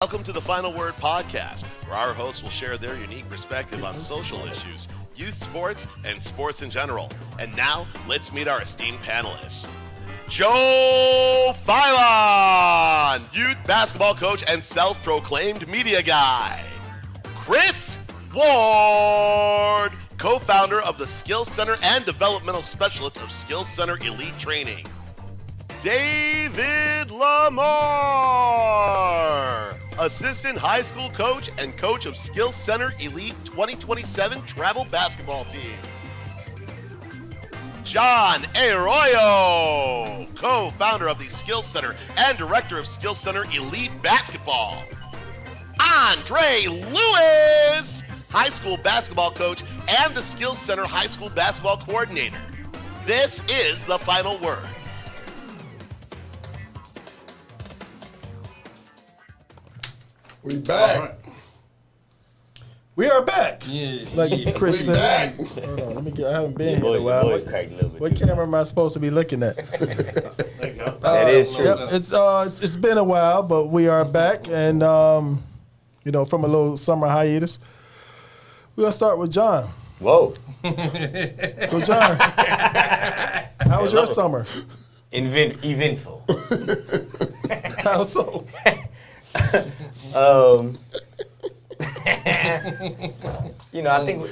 Welcome to the Final Word podcast, where our hosts will share their unique perspective on social issues, youth sports, and sports in general. And now, let's meet our esteemed panelists. Joe Philon, youth basketball coach and self-proclaimed media guy. Chris Ward, co-founder of the Skills Center and developmental specialist of Skills Center Elite Training. David LaMarre, assistant high school coach and coach of Skills Center Elite 2027 travel basketball team. John Arroyo, co-founder of the Skills Center and director of Skills Center Elite Basketball. Andre Lewis, high school basketball coach and the Skills Center High School basketball coordinator. This is the Final Word. We back. We are back. Yeah. Like Chris We said. back. Hold on, let me get. I haven't been here in a while. What camera am I supposed to be looking at? That is true. Yep, it's been a while, but we are back, and from a little summer hiatus. We're gonna start with John. Whoa. So John, how was your summer? Eventful. How so? I think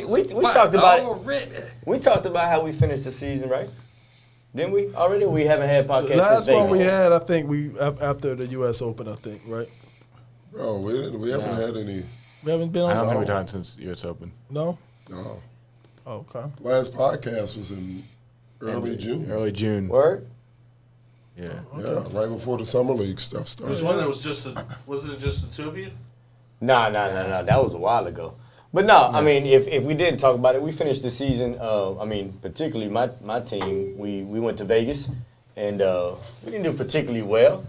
we talked about it. We talked about how we finished the season, right? Didn't we already? We haven't had podcasts. The last since one we Vegas. had, I think after the U.S. Open, I think, right? Bro, we haven't had any. We haven't been on. I don't think we've done since U.S. Open. No. No. Oh, okay. Last podcast was in early June. Early June. Word. Yeah. Yeah, right before the summer league stuff Which started. one? It was wasn't it just the two of you? No. That was a while ago. But no, I mean, if we didn't talk about it, we finished the season. Particularly my team, we went to Vegas, and we didn't do particularly well.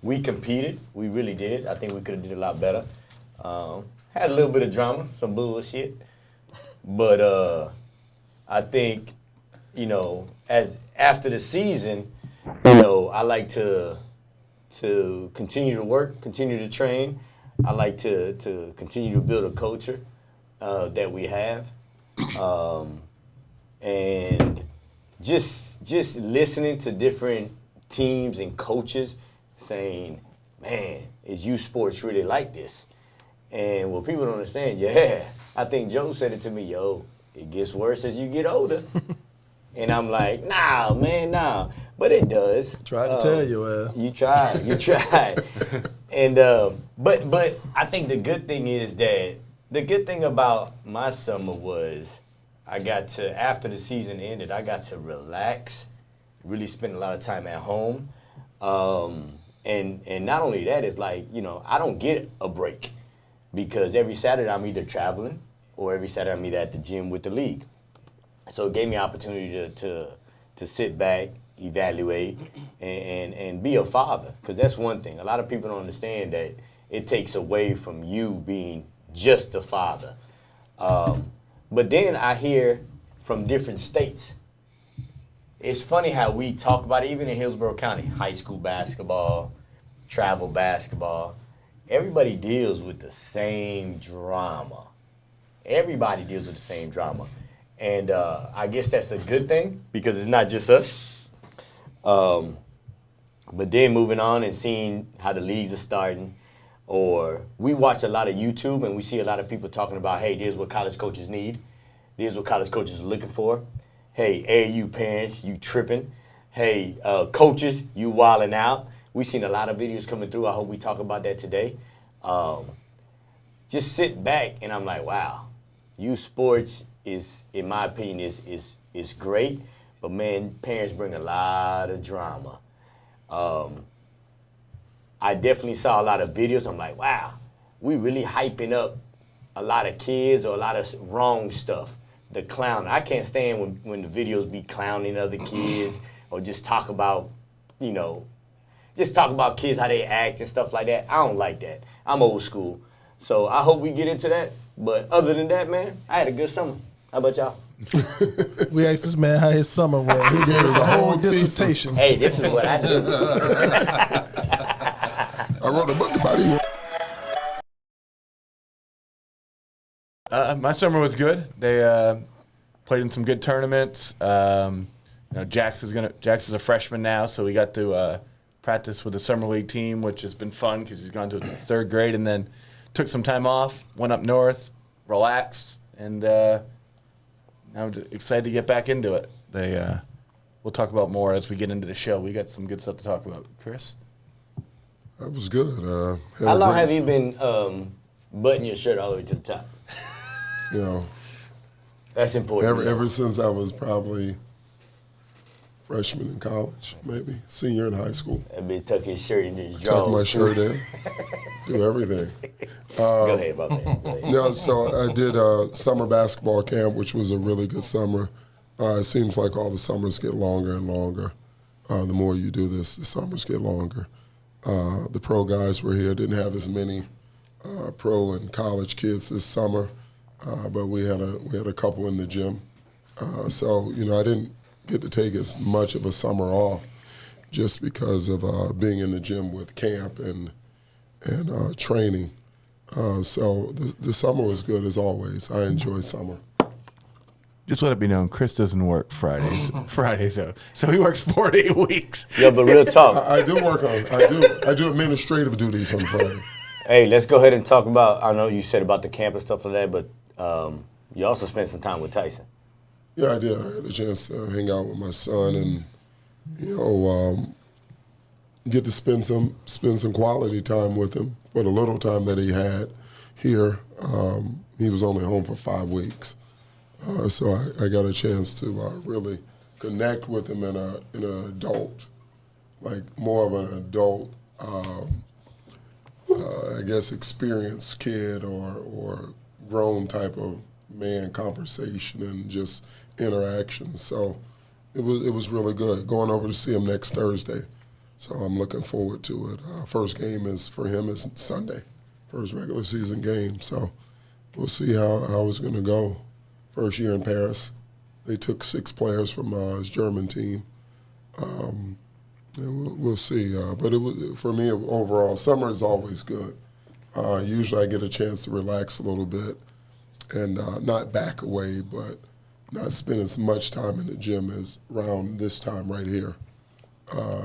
We competed, we really did. I think we could have did a lot better. Had a little bit of drama, some bullshit, but I think, as after the season, I like to continue to work, continue to train. I like to continue to build a culture that we have, and just listening to different teams and coaches saying, "Man, is youth sports really like this?" And what people don't understand, I think Joe said it to me, it gets worse as you get older. And I'm like, nah, man, nah. But it does. Tried to tell you, You tried. And but I think the good thing is that the good thing about my summer was after the season ended, I got to relax, really spend a lot of time at home. And not only that, it's like, I don't get a break because every Saturday I'm either traveling or every Saturday I'm either at the gym with the league. So it gave me an opportunity to sit back, evaluate, and be a father. Because that's one thing. A lot of people don't understand that it takes away from you being just a father. But then I hear from different states. It's funny how we talk about it, even in Hillsborough County, high school basketball, travel basketball. Everybody deals with the same drama. Everybody deals with the same drama. And I guess that's a good thing because it's not just us. But then moving on and seeing how the leagues are starting, or we watch a lot of YouTube and we see a lot of people talking about, hey, here's what college coaches need. Here's what college coaches are looking for. Hey, AAU parents, you tripping. Hey, coaches, you wilding out. We've seen a lot of videos coming through. I hope we talk about that today. Just sit back and I'm like, wow, youth sports is, in my opinion, is great. But man, parents bring a lot of drama. I definitely saw a lot of videos. I'm like, wow, we really hyping up a lot of kids or a lot of wrong stuff. The clown. I can't stand when the videos be clowning other kids or just talk about, just talk about kids, how they act and stuff like that. I don't like that. I'm old school. So I hope we get into that. But other than that, man, I had a good summer. How about y'all? We asked this man how his summer went. He gave us a whole dissertation. Hey, this is what I do. wrote a book about you. My summer was good. They played in some good tournaments. Jax is a freshman now, so we got to practice with the summer league team, which has been fun because he's gone to third grade, and then took some time off, went up north, relaxed, and now I'm excited to get back into it. We'll talk about more as we get into the show. We got some good stuff to talk about. Chris? That was good. How long have you been buttoning your shirt all the way to the top? You know, That's important. ever since I was probably freshman in college, maybe senior in high school. That bitch tuck his shirt in his drawers. Tuck my shirt in, do everything. Go ahead, my man. Go ahead. No, so I did a summer basketball camp, which was a really good summer. It seems like all the summers get longer and longer. The more you do this, the summers get longer. The pro guys were here, didn't have as many pro and college kids this summer, but we had a couple in the gym. So I didn't get to take as much of a summer off, just because of being in the gym with camp and training. So the summer was good as always. I enjoy summer. Just let it be known, Chris doesn't work Fridays. So he works 4-day weeks. Yo, but real talk. I do work on. I do administrative duties on Friday. Hey, let's go ahead and talk about, I know you said about the camp and stuff like that, but you also spent some time with Tyson. Yeah, I did. I had a chance to hang out with my son and get to spend some quality time with him. For the little time that he had here, he was only home for 5 weeks. So I got a chance to really connect with him in an adult, like more of an adult, I guess, experienced kid or grown type of man conversation and just interaction. So it was really good. Going over to see him next Thursday, so I'm looking forward to it. First game for him is Sunday, first regular season game. So we'll see how it's going to go. First year in Paris, they took 6 players from his German team. And we'll see. But it was, for me, overall, summer is always good. Usually I get a chance to relax a little bit and not back away, but not spend as much time in the gym as around this time right here,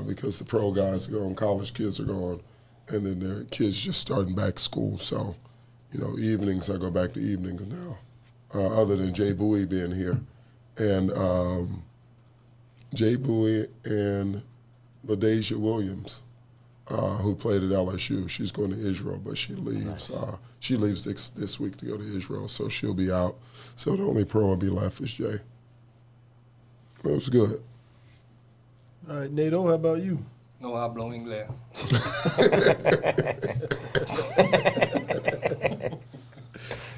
because the pro guys are gone, college kids are gone, and then their kids just starting back school. So, evenings, I go back to evenings now. Other than Jay Bowie being here. And Jay Bowie and LaDasia Williams, who played at LSU. She's going to Israel, but she leaves. Nice. She leaves this week to go to Israel, so she'll be out. So the only pro will be left is Jay. It was good. All right, Nato, how about you? No hablo inglés.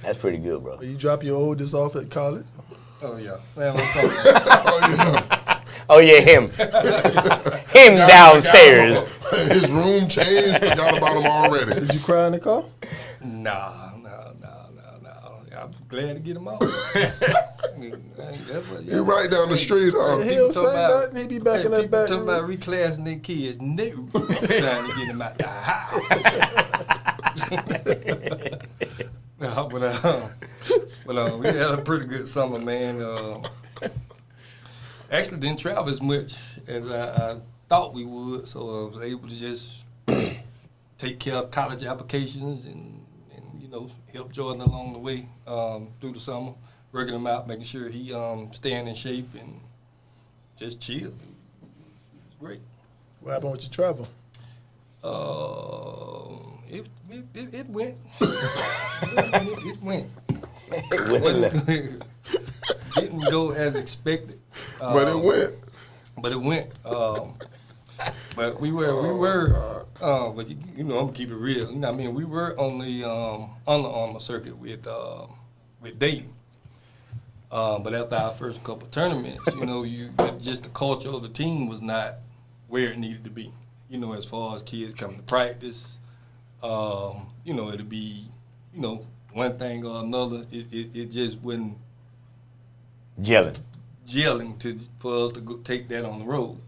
That's pretty good, bro. You drop your oldest off at college? Oh, yeah. Man, what's up? Oh, yeah, him. Him downstairs. His room changed, forgot about him already. Did you cry in the car? Nah. I'm glad to get him out. You're right down the street. He don't say nothing. He be back in that back Talking room. about reclassing their kids. No. Trying to get them out the house. No, but we had a pretty good summer, man. Actually didn't travel as much as I thought we would, so I was able to just take care of college applications and help Jordan along the way through the summer, working him out, making sure he staying in shape and just chill. It was great. What happened with your travel? It went. It went. Didn't go as expected. But it went. But it went. But we were. But I'm gonna keep it real. You know what I mean? We were on the Under Armour circuit with Dayton. But after our first couple of tournaments, just the culture of the team was not where it needed to be. As far as kids coming to practice, it'd be, one thing or another. It just wasn't gelling for us to go take that on the road.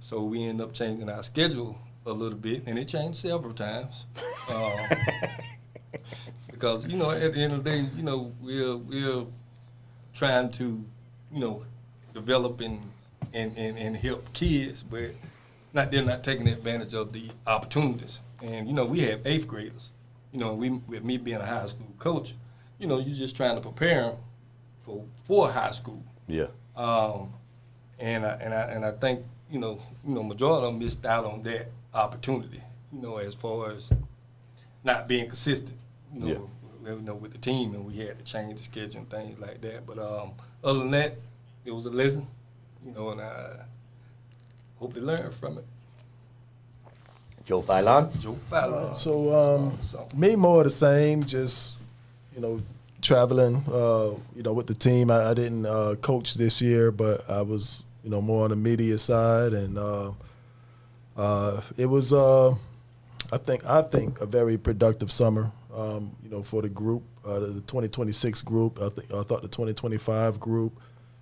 So we ended up changing our schedule a little bit, and it changed several times. Because, you know, at the end of the day, you know, we're trying to, you know, develop and help kids, but they're not taking advantage of the opportunities. And, you know, we have 8th graders. You know, with me being a high school coach, you know, you're just trying to prepare them for high school. Yeah. And I think, you know, majority of them missed out on that opportunity, you know, as far as not being consistent, you know, with the team, and we had to change the schedule and things like that. But other than that, it was a lesson, you know, and I hope they learn from it. Joe Philon? Joe Philon. So, me more of the same, just, you know, traveling, you know, with the team. I didn't coach this year, but I was, you know, more on the media side, and it was, I think, a very productive summer, you know, for the group, the 2026 group. I thought the 2025 group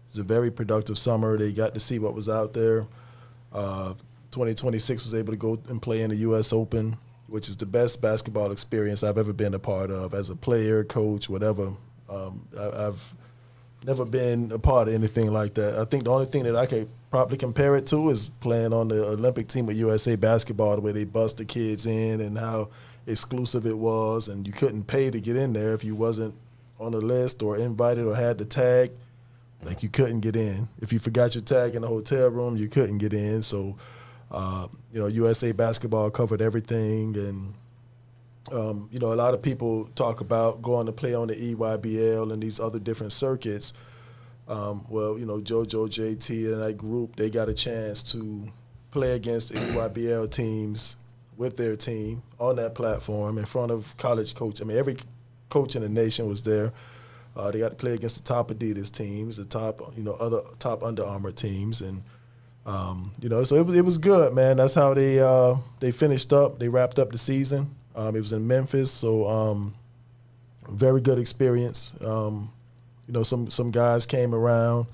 was a very productive summer. They got to see what was out there. 2026 was able to go and play in the U.S. Open, which is the best basketball experience I've ever been a part of as a player, coach, whatever. I've never been a part of anything like that. I think the only thing that I could probably compare it to is playing on the Olympic team with USA Basketball, the way they bust the kids in and how exclusive it was, and you couldn't pay to get in there if you wasn't on the list or invited or had the tag. Like, you couldn't get in. If you forgot your tag in the hotel room, you couldn't get in. So, you know, USA Basketball covered everything. And, you know, a lot of people talk about going to play on the EYBL and these other different circuits. Well, you know, JoJo, JT, and that group, they got a chance to play against the EYBL teams with their team on that platform in front of college coach. I mean, every coach in the nation was there. They got to play against the top Adidas teams, the top, you know, other top Under Armour teams, and you know, so it was good, man. That's how they finished up. They wrapped up the season. It was in Memphis, so very good experience. You know, some guys came around,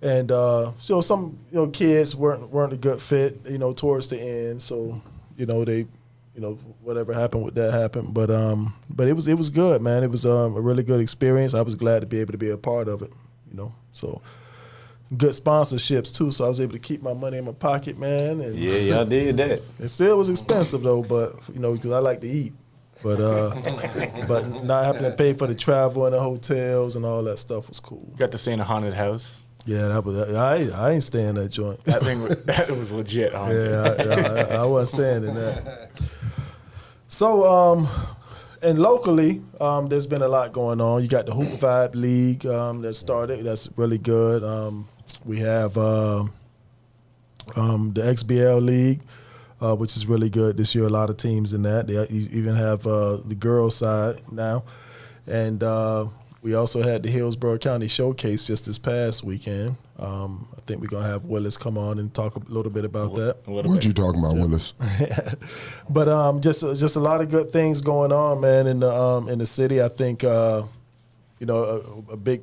and so some, you know, kids weren't a good fit, you know, towards the end. So, you know, they, you know, whatever happened with that happened. But it was good, man. It was a really good experience. I was glad to be able to be a part of it, you know. So good sponsorships too. So I was able to keep my money in my pocket, man. And Yeah, y'all did that. it still was expensive though, but you know, because I like to eat. But but not having to pay for the travel and the hotels and all that stuff was cool. Got to stay in a haunted house. Yeah, that was. I ain't staying in that joint. That thing that was legit haunted. Yeah, I wasn't staying in that. So, and locally, there's been a lot going on. You got the Hoop Vibe League that started. That's really good. We have the XBL League, which is really good this year. A lot of teams in that. They even have the girls' side now. And we also had the Hillsborough County Showcase just this past weekend. I think we're going to have Willis come on and talk a little bit about that. What you talking about, Willis? But just a lot of good things going on, man, in the city. I think, you know, a big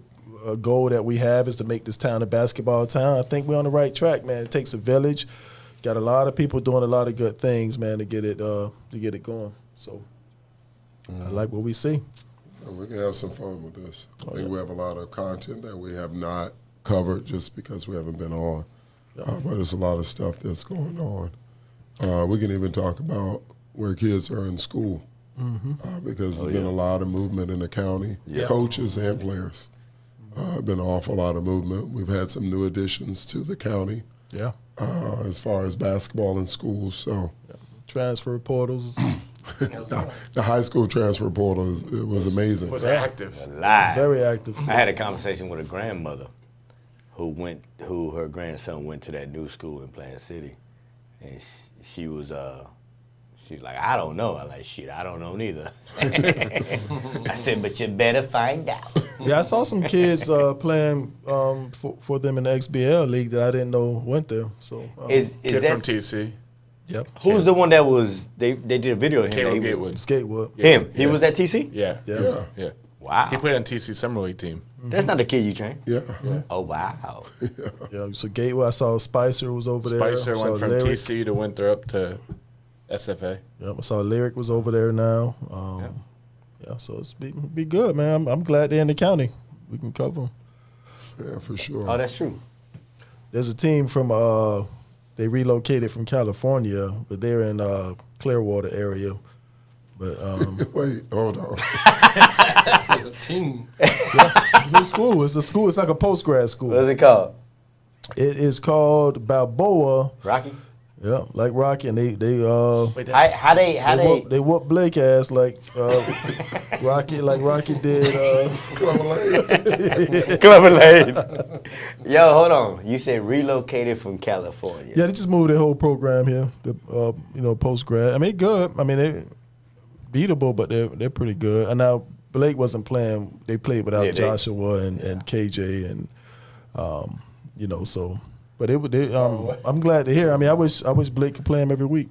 goal that we have is to make this town a basketball town. I think we're on the right track, man. It takes a village. Got a lot of people doing a lot of good things, man, to get it going. So I like what we see. We can have some fun with this. I think we have a lot of content that we have not covered just because we haven't been on. But there's a lot of stuff that's going on. We can even talk about where kids are in school because there's been a lot of movement in the county, coaches and players. Been an awful lot of movement. We've had some new additions to the county as far as basketball in schools. So transfer portals. The high school transfer portal was amazing. It was active. Live. Very active. I had a conversation with a grandmother who her grandson went to that new school in Plant City, and she was like, I don't know. I'm like, shit, I don't know neither. I said, but you better find out. Yeah, I saw some kids playing for them in the XBL league that I didn't know went there. So Is Kid that from TC. yep, who's the one that was they did a video of him? Caleb that he- Gatewood. Skatewood. Him. He was at TC? Yeah. Yeah. Yeah. Wow. He played on TC Summer League team. That's not the kid you trained. Yeah. Oh, wow. Yeah, so Gateway, I saw Spicer was over there. Spicer I went saw from Lyric. TC to Winthrop to SFA. Yep, I saw Lyric was over there now. Yeah, so it's be good, man. I'm glad they're in the county. We can cover them. Yeah, for sure. Oh, that's true. There's a team from they relocated from California, but they're in Clearwater area. But Wait, hold on. For the team. new school. It's a school. It's like a post grad school. What's it called? It is called Balboa. Rocky? Yeah, like Rocky, and they They whoop Blake ass like Rocky did. Clever Lane. Yo, hold on. You said relocated from California. Yeah, they just moved their whole program here. The post grad. I mean, good. I mean, they beatable, but they're pretty good. And now Blake wasn't playing. They played without Joshua and KJ and so. But I'm glad to hear. I mean, I wish Blake could play him every week.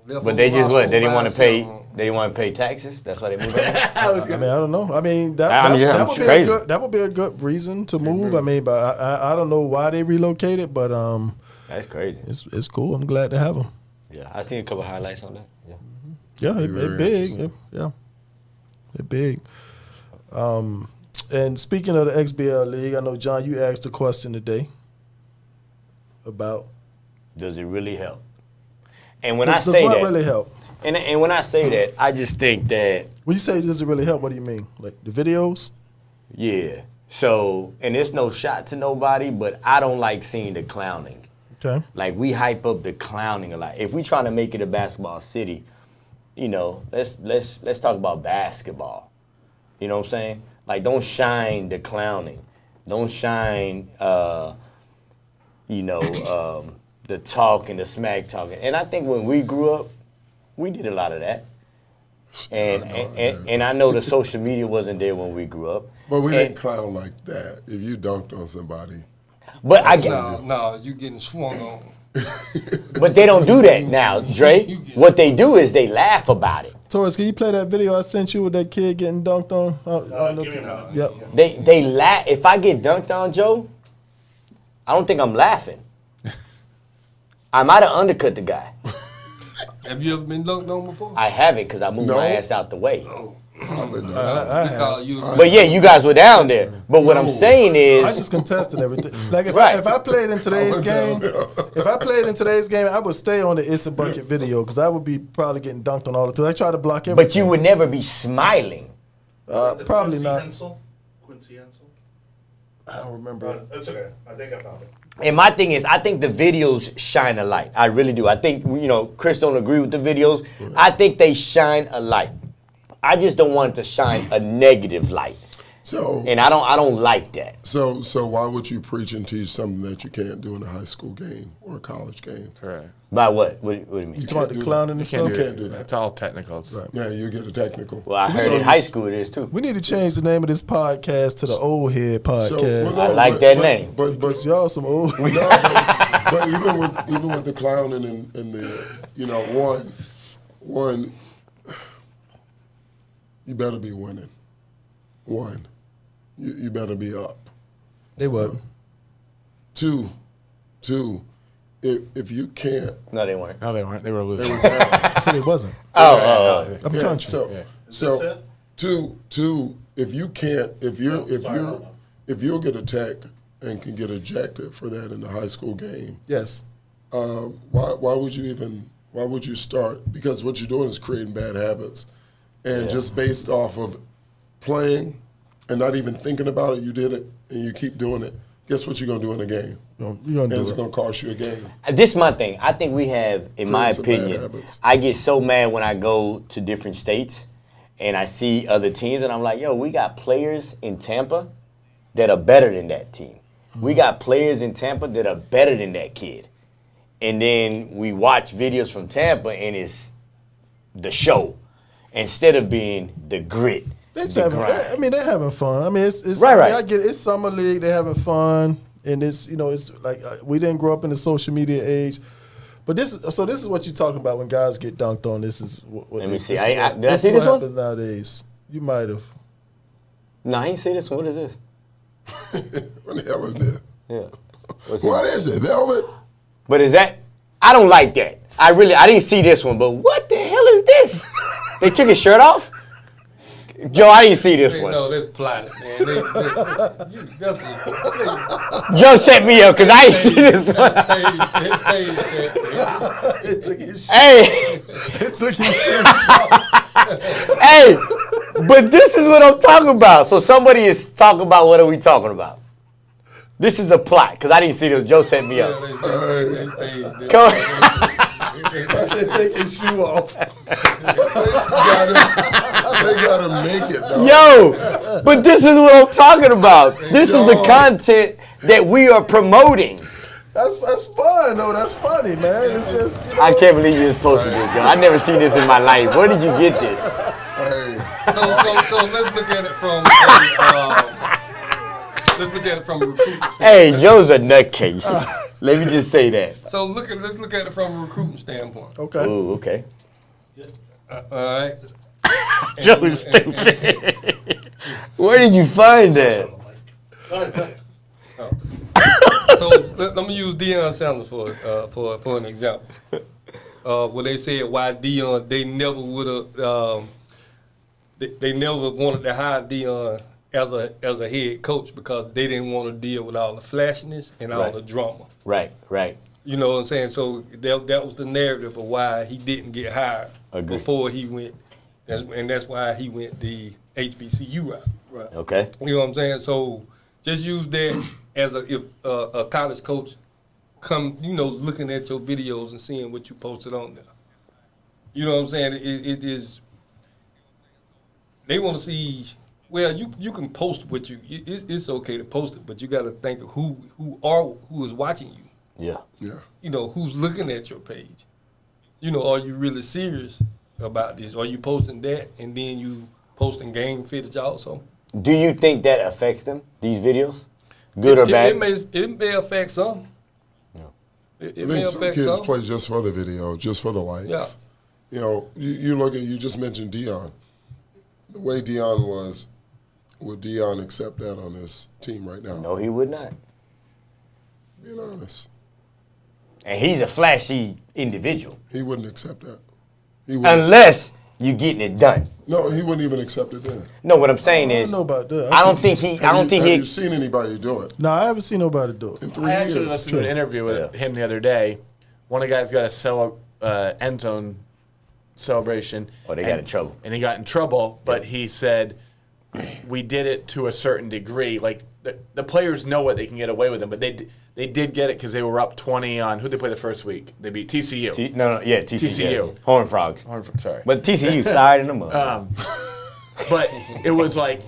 But they just what? They didn't want to pay. They didn't want to pay taxes. That's why they moved. I mean, I don't know. I mean, that would be a good reason to move. I mean, but I don't know why they relocated, but That's crazy. it's cool. I'm glad to have them. Yeah, I seen a couple highlights on that. Yeah. Yeah, they're big. Yeah, they're big. And speaking of the XBL League, I know, John, you asked a question today about. Does it really help? And when Does I say what that, really help? and when I say that, I just think that When you say does it really help, what do you mean? Like the videos? yeah. So, and it's no shot to nobody, but I don't like seeing the clowning. Okay. Like we hype up the clowning a lot. If we trying to make it a basketball city, let's talk about basketball. You know what I'm saying? Like don't shine the clowning. Don't shine the talk and the smack talking. And I think when we grew up, we did a lot of that. And I know the social media wasn't there when we grew up. But we didn't clown like that. If you dunked on somebody. But No, you getting swung on. But they don't do that now, Dre. What they do is they laugh about it. Torres, can you play that video I sent you with that kid getting dunked on? Yep. They laugh. If I get dunked on, Joe, I don't think I'm laughing. I might have undercut the guy. Have you ever been dunked on before? I haven't because I moved my ass out the way. But yeah, you guys were down there. But what I'm saying is, I just contested everything. Like if Right. I played in today's game, I would stay on the It's a Bucket video because I would be probably getting dunked on all the time. I try to block everything. but you would never be smiling. Probably not. Quincy Hensel? I don't remember. That's okay. I think I found it. And my thing is, I think the videos shine a light. I really do. I think, Chris don't agree with the videos. I think they shine a light. I just don't want it to shine a negative light. And I don't like that. So why would you preach and teach something that you can't do in a high school game or a college game? Correct. By what? What do you mean? You talking about the clowning and stuff? You can't do that. It's all technicals. Right. Yeah, you get a technical. Well, I heard in high school it is too. We need to change the name of this podcast to the Old Head Podcast. I like that name. But Because y'all some old. but even with the clowning and the one, you better be winning. One, you better be up. They what? Two, if you can't. No, they weren't. No, they weren't. They were losing. I said it wasn't. Oh. I'm Yeah, country. so two, if you can't, if you'll get attacked and can get ejected for that in the high school game, Yes. why would you start? Because what you're doing is creating bad habits, and just based off of playing and not even thinking about it, you did it and you keep doing it. Guess what you're gonna do in a game? You're And gonna do it's it. gonna cost you a game. This is my thing. I think we have, in my Some bad opinion, habits. I get so mad when I go to different states and I see other teams and I'm like, yo, we got players in Tampa that are better than that team. We got players in Tampa that are better than that kid. And then we watch videos from Tampa and it's the show instead of being the grit. They're the grind. they're having fun. I mean, it's Right, I mean, right. I get it. It's summer league. They're having fun, and it's it's like we didn't grow up in the social media age, but this is what you're talking about when guys get dunked on. This is what Let me see. This Did I is see what this one? happens nowadays. You might have. No, I ain't see this one. What is this? What the hell is this? Yeah. What is it, Velvet? But is that? I don't like that. I didn't see this one, but what the hell is this? They took his shirt off? Joe, I didn't see this one. No, that's plotted, man. Joe set me up because I didn't see this one. It took his Hey, It took his shirt off. hey, but this is what I'm talking about. So somebody is talking about what are we talking about? This is a plot because I didn't see this. Joe set me up. Come on. I said, take his shoe off. They gotta make it, though. Yo, but this is what I'm talking about. This is the content that we are promoting. That's fun, though. That's funny, man. It's just, you know. I can't believe you just posted this, yo. I never seen this in my life. Where did you get this? Hey, So let's look at it from a recruiting standpoint. Hey, Joe's a nutcase. Let me just say that. So let's look at it from a recruiting standpoint. Okay. Ooh, okay. All right. Joe's stupid. Where did you find that? So let me use Deion Sanders for an example. Where they said why Deion, they never would have, they never wanted to hire Deion as a head coach because they didn't want to deal with all the flashiness and all the drama. Right. You know what I'm saying? So that was the narrative of why he didn't get hired before he went, and that's why he went the HBCU route. Right. Okay. You know what I'm saying? So just use that as if a college coach come, looking at your videos and seeing what you posted on there. You know what I'm saying? It is. They want to see. Well, you can post what you. It's okay to post it, but you got to think of who is watching you. Yeah. Who's looking at your page. Are you really serious about this? Are you posting that and then you posting game footage also? Do you think that affects them, these videos? Good or bad? It may affect some. Yeah. It I may think some affect kids some. play just for the video, just for the likes. Yeah. You look at, you just mentioned Deion. The way Deion was, would Deion accept that on his team right now? No, he would not. Being honest. And he's a flashy individual. He wouldn't accept that. He wouldn't Unless you're getting it done. No, he wouldn't even accept it then. No, what I'm saying I is, don't know about that. I don't think he. Have you seen anybody do it? No, I haven't seen nobody do it. In 3 I years. actually listened to an interview with him the other day. One of the guys got a end zone celebration. Oh, they got in trouble. And he got in trouble, but he said, we did it to a certain degree. Like, the players know what they can get away with them, but they did get it because they were up 20 on, who'd they play the first week? They beat TCU. TCU. Horned Frogs. Sorry. But TCU siding them up. But it was like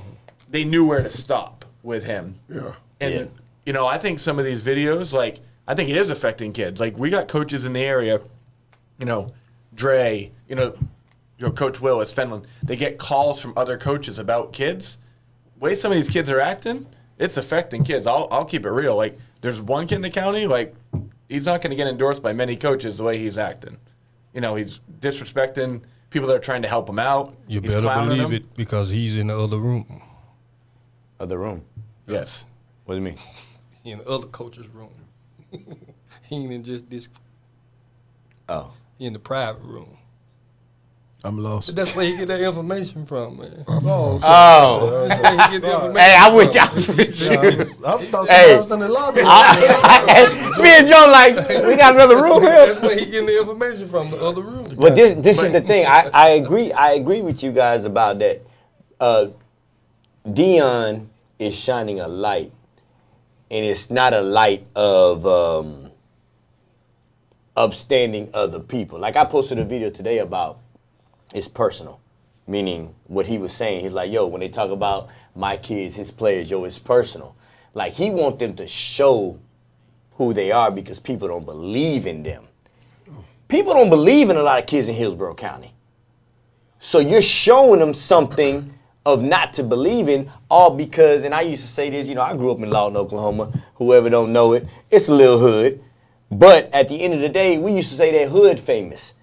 they knew where to stop with him. Yeah. And, I think some of these videos, like, I think it is affecting kids. Like, we got coaches in the area, Dre, Coach Willis, Philon, they get calls from other coaches about kids. The way some of these kids are acting, it's affecting kids. I'll keep it real. Like, there's one kid in the county, like, he's not going to get endorsed by many coaches the way he's acting. He's disrespecting people that are trying to help him out. You He's better clowning believe them. it because he's in the other room. Other room. Yes. What do you mean? He in the other coach's room. He ain't in just this. Oh. He in the private room. I'm lost. But that's where he get that information from, man. Oh. That's where he get the information Hey, I'm with from. y'all. I thought Hey. somebody was in the lobby. Me and Joe, like, we got another room here. That's where he getting the information from, the other room. But this is the thing. I agree with you guys about that. Deion is shining a light, and it's not a light of upstanding other people. Like I posted a video today about it's personal, meaning what he was saying. He's like, yo, when they talk about my kids, his players, yo, it's personal. Like he want them to show who they are because people don't believe in them. People don't believe in a lot of kids in Hillsborough County. So you're showing them something of not to believe in, all because, and I used to say this, I grew up in Lawton, Oklahoma. Whoever don't know it, it's a little hood. But at the end of the day, we used to say that hood famous.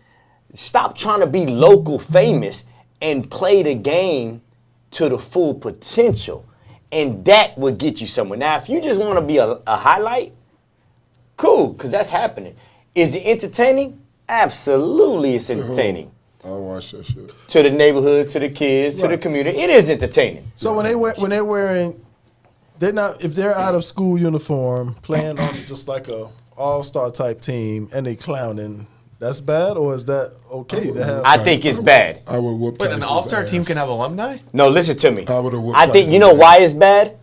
Stop trying to be local famous and play the game to the full potential. And that would get you somewhere. Now, if you just want to be a highlight, cool, because that's happening. Is it entertaining? Absolutely, it's entertaining. I don't watch that shit. To the neighborhood, to the kids, to the community, it is entertaining. So when they're wearing, they're not, if they're out of school uniform playing on just like a all-star type team and they clowning, that's bad, or is that okay to have? I think it's bad. I would whoop But an Tyson's all-star ass. team can have alumni? No, listen to me. I would've whooped I think, you know Tyson's why ass. it's bad?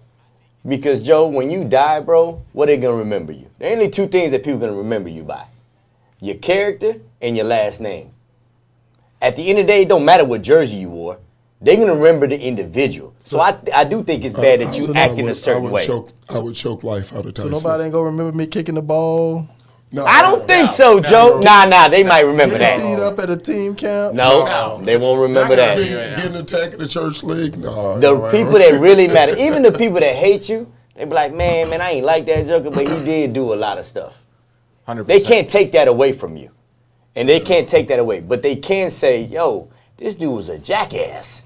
Because, Joe, when you die, bro, what are they going to remember you? There are only two things that people are going to remember you by. Your character and your last name. At the end of the day, it don't matter what jersey you wore. They're going to remember the individual. So I do think it's bad that you So act I in a would- certain way. I would choke life out of So Tyson. nobody ain't gonna remember me kicking the ball, No, I don't think so, Joe. Nah, they might remember getting teed that. up at a team camp. No, they won't remember that. Getting attacked in the church league. No, The people that really matter, even the people that hate you, they be like, man, I ain't like that joker, but he did do a lot of stuff. 100%. They can't take that away from you. And they can't take that away. But they can say, yo, this dude was a jackass.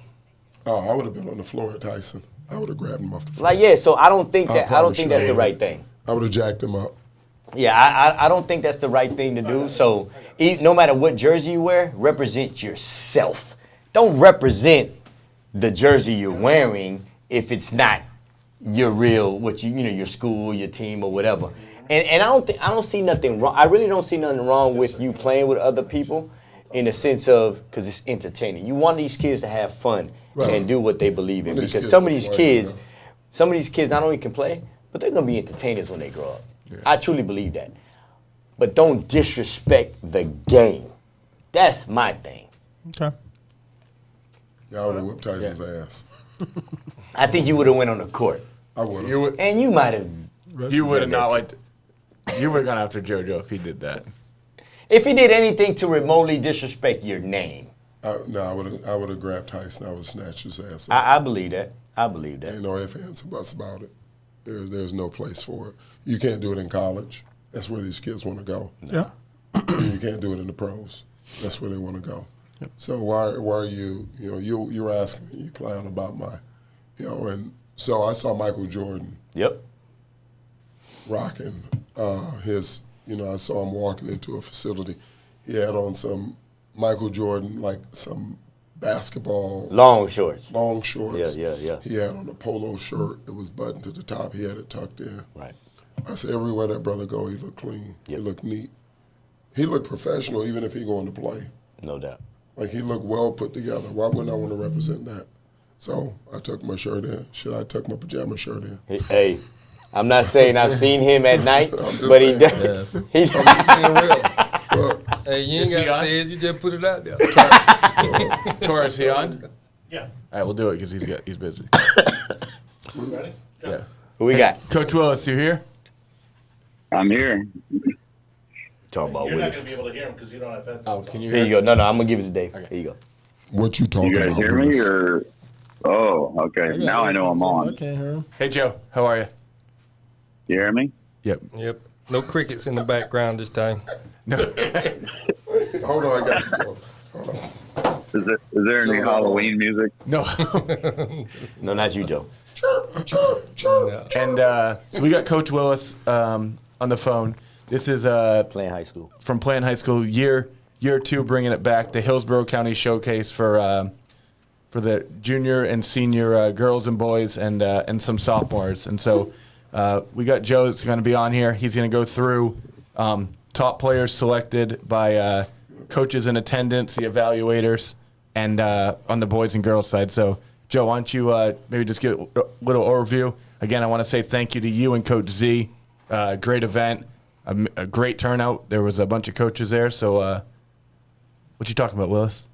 Oh, I would have been on the floor at Tyson. I would have grabbed him off the floor. Like, yeah, so I don't think I that's promise the you. right thing. I would have jacked him up. Yeah, I don't think that's the right thing to do. So no matter what jersey you wear, represent yourself. Don't represent the jersey you're wearing if it's not your real, your school, your team, or whatever. And I don't see nothing wrong. I really don't see nothing wrong with you playing with other people, in the sense of, because it's entertaining. You want these kids to have fun and do what they believe in. Want these Because kids some of to these play, kids, you know. some of these kids not only can play, but they're gonna be entertainers when they grow up. Yeah. I truly believe that. But don't disrespect the game. That's my thing. Okay. Yeah, I would have whipped Tyson's ass. I think you would have went on the court, I would have. and you might have. You would have not liked. You would have gone after JoJo if he did that. If he did anything to remotely disrespect your name, No, I would have grabbed Tyson. I would have snatched his ass. I believe that. I believe that. Ain't no ifs, ands, or buts about it. There's no place for it. You can't do it in college. That's where these kids want to go. Yeah. You can't do it in the pros. That's where they want to go. Yep. So why are you you're asking me, you clown about my, and so I saw Michael Jordan Yep. rocking his, I saw him walking into a facility. He had on some Michael Jordan, like some basketball Long shorts. long shorts. Yeah. He had on a polo shirt. It was buttoned to the top. He had it tucked in. Right. I said, everywhere that brother go, he looked clean. Yep. He looked neat. He looked professional, even if he going to play. No doubt. Like, he looked well put together. Why wouldn't I want to represent that? So I tucked my shirt in. Should I tuck my pajama shirt in? Hey, I'm not saying I've seen him at night, I'm just but he saying. does. He's I'm just being real. But Hey, you ain't Is he got to on? say it. You just put it out there. Torres, is he on? Yeah. All right, we'll do it because he's busy. Ready? Yeah. Who we got? Coach Willis, you here? I'm here. Talking about You're not Willis. going to be able to hear him because you don't have headphones. Oh, can you Here hear? you go. No, I'm gonna give it to Dave. Here you go. what you talking You guys about? hear me Willis? or? Oh, okay. Now I know I'm I on. can't hear him. Hey, Joe, how are you? You hear me? Yep. Yep. No crickets in the background this time. Hold on, I got you. Hold on. Is there any Halloween music? No. No, not you, Joe. And so we got Coach Willis on the phone. This is Playing high school. from playing high school, year 2, bringing it back, the Hillsborough County Showcase for the junior and senior girls and boys and some sophomores. And so we got Joe that's going to be on here. He's going to go through top players selected by coaches in attendance, the evaluators, and on the boys and girls side. So, Joe, why don't you maybe just give a little overview? Again, I want to say thank you to you and Coach Z. Great event, a great turnout. There was a bunch of coaches there. So, what you talking about, Willis?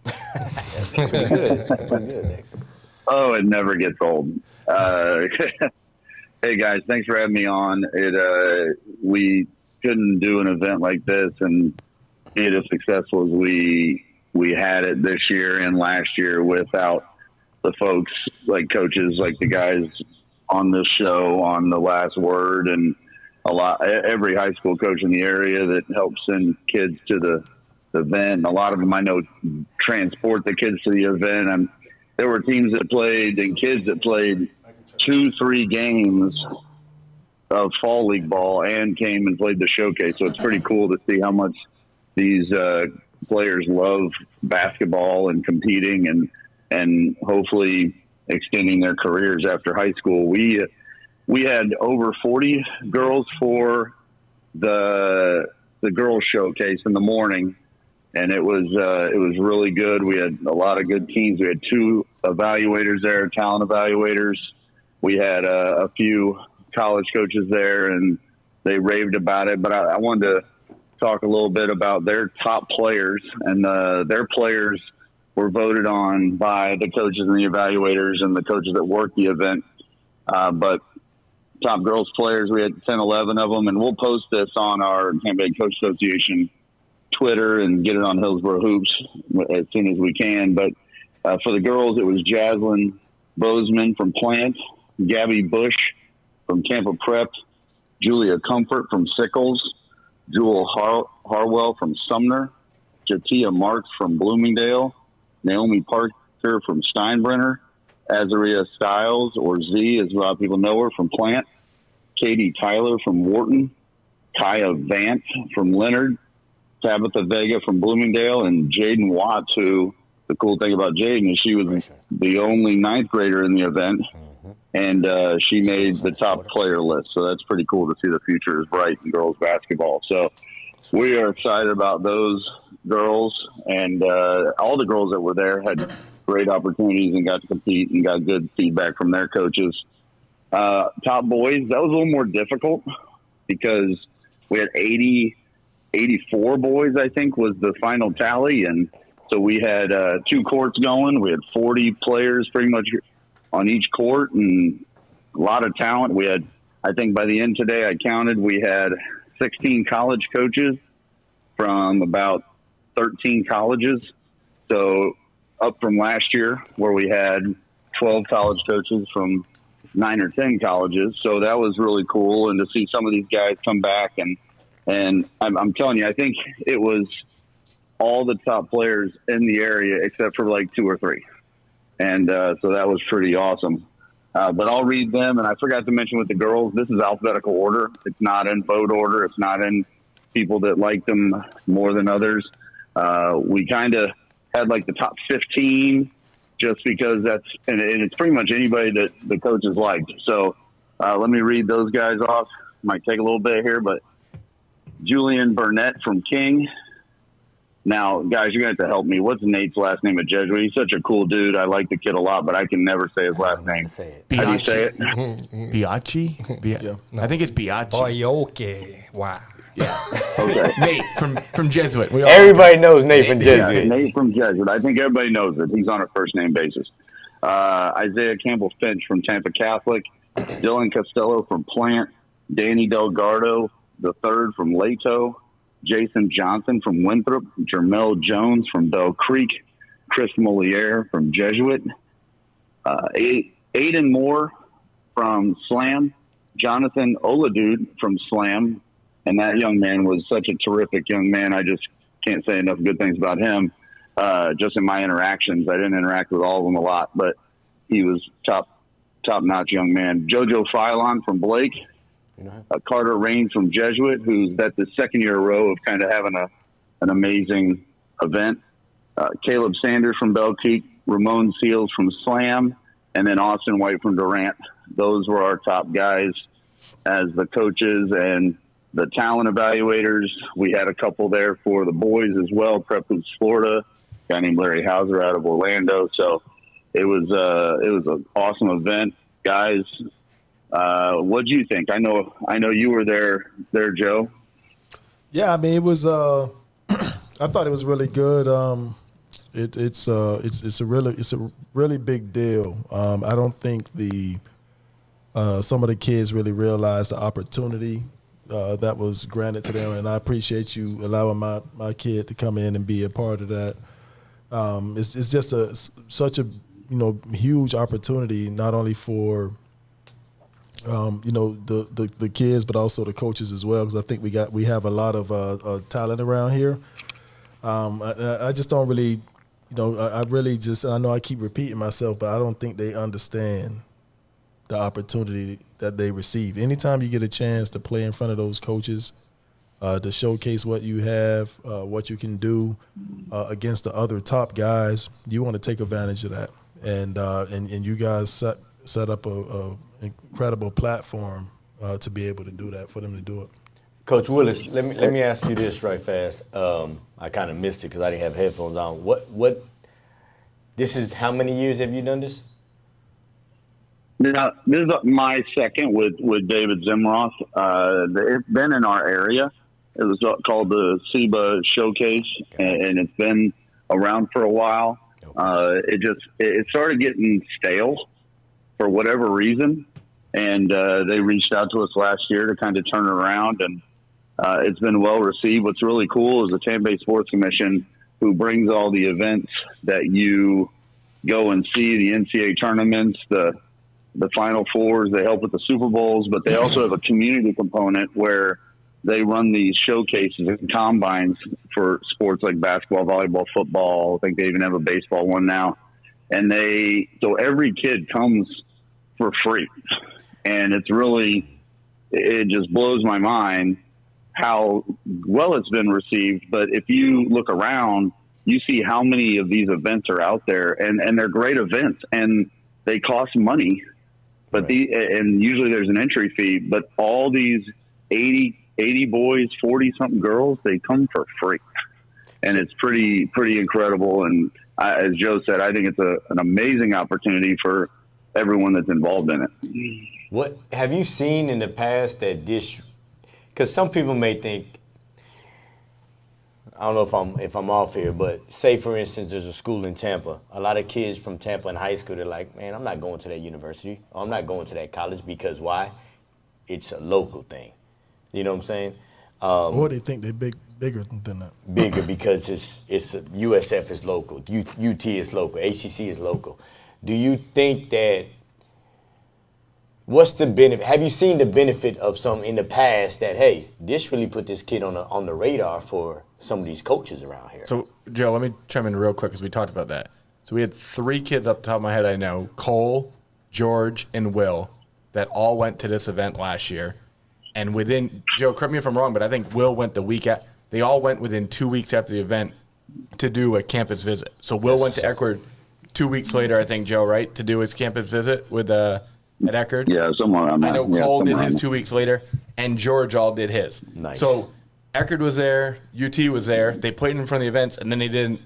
Pretty good. Oh, it never gets old. Hey guys, thanks for having me on. We couldn't do an event like this and be it as successful as we had it this year and last year without the folks like coaches, like the guys on this show, on The Last Word, and every high school coach in the area that helps send kids to the event. And a lot of them I know transport the kids to the event. there were teams that played and kids that played 2-3 games of fall league ball and came and played the showcase. So it's pretty cool to see how much these players love basketball and competing and hopefully extending their careers after high school. We had over 40 girls for the girls showcase in the morning, and it was really good. We had a lot of good teams. We had 2 evaluators there, talent evaluators. We had a few college coaches there, and they raved about it. But I wanted to talk a little bit about their top players, and their players were voted on by the coaches and the evaluators and the coaches that worked the event. But top girls players, we had 10, 11 of them, and we'll post this on our Tampa Bay Coach Association Twitter and get it on Hillsborough Hoops as soon as we can. But for the girls, it was Jaslyn Bozeman from Plant, Gabby Bush from Tampa Prep, Julia Comfort from Sickles, Jewel Harwell from Sumner, Jatia Marks from Bloomingdale, Naomi Parker from Steinbrenner, Azaria Stiles, or Z, as a lot of people know her, from Plant, Katie Tyler from Wharton, Kaya Vance from Leonard, Tabitha Vega from Bloomingdale, and Jaden Watts, who, the cool thing about Jaden is she was the only 9th grader in the event, and she made the top player list. So that's pretty cool to see the future is bright in girls basketball. So we are excited about those girls, and all the girls that were there had great opportunities and got to compete and got good feedback from their coaches. Top boys, that was a little more difficult because we had 84 boys, I think, was the final tally. And so we had 2 courts going. We had 40 players pretty much on each court and a lot of talent. We had, I think by the end today, I counted, we had 16 college coaches from about 13 colleges. So up from last year where we had 12 college coaches from 9 or 10 colleges. So that was really cool. And to see some of these guys come back and I'm telling you, I think it was all the top players in the area except for like 2 or 3. And so that was pretty awesome. But I'll read them. And I forgot to mention with the girls, this is alphabetical order. It's not in vote order. It's not in people that like them more than others. We kind of had like the top 15 just because and it's pretty much anybody that the coaches liked. So let me read those guys off. Might take a little bit here, but Julian Burnett from King. Now, guys, you're going to have to help me. What's Nate's last name at Jesuit? He's such a cool dude. I like the kid a lot, but I can never say his last name. How do you say it? Biaggi? I think it's Biaggi. Boyoke. Wow. Yeah. Okay. Nate from Jesuit. Everybody knows Nate from Jesuit. Nate from Jesuit. I think everybody knows it. He's on a first-name basis. Isaiah Campbell-Finch from Tampa Catholic. Dylan Costello from Plant. Danny Delgado III from Lato. Jason Johnson from Winthrop, Jermel Jones from Bell Creek, Chris Moliere from Jesuit, Aiden Moore from Slam, Jonathan Oladude from Slam, and that young man was such a terrific young man. I just can't say enough good things about him. Just in my interactions, I didn't interact with all of them a lot, but he was top-notch young man. JoJo Philon from Blake. Carter Raines from Jesuit, that's the second year in a row of kind of having an amazing event. Caleb Sanders from Bell Creek, Ramon Seals from Slam, and then Austin White from Durant. Those were our top guys as the coaches and the talent evaluators. We had a couple there for the boys as well. Prep Hoops Florida, a guy named Larry Hauser out of Orlando. So it was an awesome event, guys. What do you think? I know you were there, Joe. Yeah, I mean, it was. I thought it was really good. It's a really big deal. I don't think some of the kids really realized the opportunity that was granted to them, and I appreciate you allowing my kid to come in and be a part of that. It's just such a huge opportunity, not only for the kids, but also the coaches as well, because I think we have a lot of talent around here. I just don't really I really just, I know I keep repeating myself, but I don't think they understand the opportunity that they receive. Anytime you get a chance to play in front of those coaches, to showcase what you have, what you can do against the other top guys, you want to take advantage of that. And you guys set up a incredible platform to be able to do that, for them to do it. Coach Willis, let me ask you this right fast. I kind of missed it because I didn't have headphones on. What? This is how many years have you done this? Now, this is my second with David Zimroth. It's been in our area. It was called the SEBA Showcase, and it's been around for a while. It started getting stale for whatever reason, and they reached out to us last year to kind of turn it around, and it's been well received. What's really cool is the Tampa Bay Sports Commission, who brings all the events that you go and see, the NCAA tournaments, the Final Fours. They help with the Super Bowls, but they also have a community component where they run these showcases and combines for sports like basketball, volleyball, football. I think they even have a baseball one now. And so every kid comes for free. And it just blows my mind how well it's been received. But if you look around, you see how many of these events are out there, and they're great events, and they cost money. But and usually there's an entry fee, but all these 80 boys, 40 something girls, they come for free. And it's pretty incredible. And as Joe said, I think it's an amazing opportunity for everyone that's involved in it. What have you seen in the past that because some people may think, I don't know if I'm off here, but say for instance there's a school in Tampa. A lot of kids from Tampa in high school, they're like, man, I'm not going to that university, or I'm not going to that college, because why? It's a local thing. You know what I'm saying? Or they think they're bigger than that. Bigger because it's USF is local, UT is local, ACC is local. Do you think that? What's the benefit? Have you seen the benefit of some in the past that, hey, this really put this kid on the radar for some of these coaches around here? So, Joe, let me chime in real quick because we talked about that. So we had 3 kids off the top of my head I know, Cole, George, and Will, that all went to this event last year. And Joe, correct me if I'm wrong, but I think Will went the week after. They all went within 2 weeks after the event to do a campus visit. So Will went to Eckerd 2 weeks later, I think, Joe, right, to do his campus visit at Eckerd. Yeah, somewhere around that. I know Cole did his 2 weeks later, and George all did his. Nice. So Eckerd was there, UT was there. They played in front of the events, and then they did an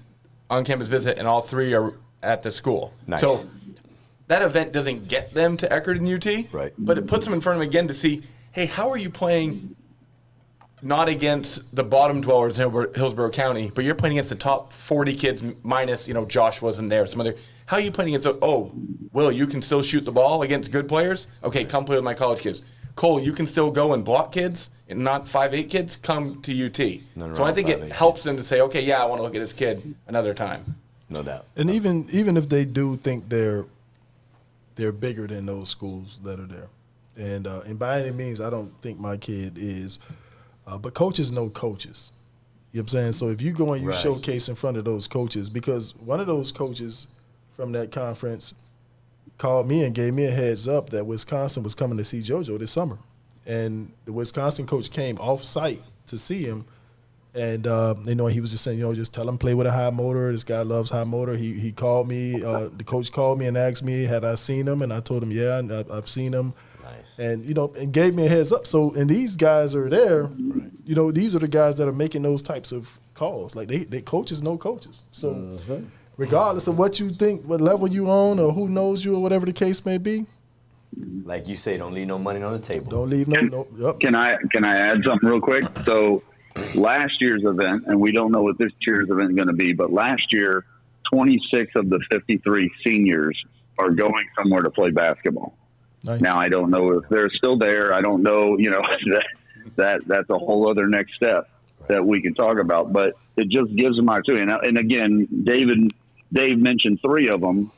on-campus visit, and all 3 are at the school. Nice. So that event doesn't get them to Eckerd and UT, right? But it puts them in front of them again to see, hey, how are you playing not against the bottom dwellers in Hillsborough County, but you're playing against the top 40 kids minus, Josh wasn't there, some other. How are you playing against, Will, you can still shoot the ball against good players? Okay, come play with my college kids. Cole, you can still go and block kids and not 5'8" kids? Come to UT. So I think it helps them to say, okay, yeah, I want to look at this kid another time. No doubt. And even if they do think they're bigger than those schools that are there. And by any means, I don't think my kid is. But coaches know coaches. You know what I'm saying? So if you go and you showcase in front of those coaches, because one of those coaches from that conference called me and gave me a heads up that Wisconsin was coming to see JoJo this summer. And the Wisconsin coach came off-site to see him. And, he was just saying, just tell him play with a high motor. This guy loves high motor. He called me. The coach called me and asked me, had I seen him? And I told him, yeah, I've seen him. And, and gave me a heads up. So, and these guys are there. Right. These are the guys that are making those types of calls. Like, they coaches know coaches. So, regardless of what you think, what level you on, or who knows you, or whatever the case may be. Like you say, don't leave no money on the table. Don't leave no. Yep. Can I add something real quick? So, last year's event, and we don't know what this year's event is going to be, but last year, 26 of the 53 seniors are going somewhere to play basketball. Nice. Now, I don't know if they're still there. I don't know, that's a whole other next step that we can talk about. But it just gives them opportunity. And again, Dave mentioned 3 of them,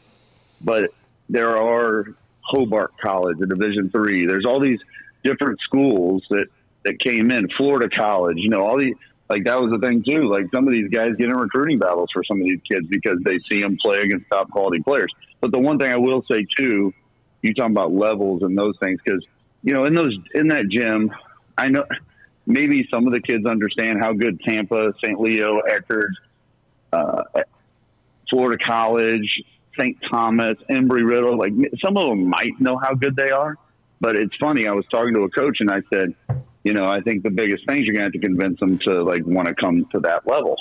but there are Hobart College, a Division III. There's all these different schools that came in, Florida College, like that was the thing too. Like some of these guys get in recruiting battles for some of these kids because they see them play against top quality players. But the one thing I will say too, you talking about levels and those things, because in that gym, I know maybe some of the kids understand how good Tampa, St. Leo, Eckerd, Florida College, St. Thomas, Embry-Riddle, like some of them might know how good they are. But it's funny. I was talking to a coach and I said, I think the biggest thing is you're going to have to convince them to like want to come to that level.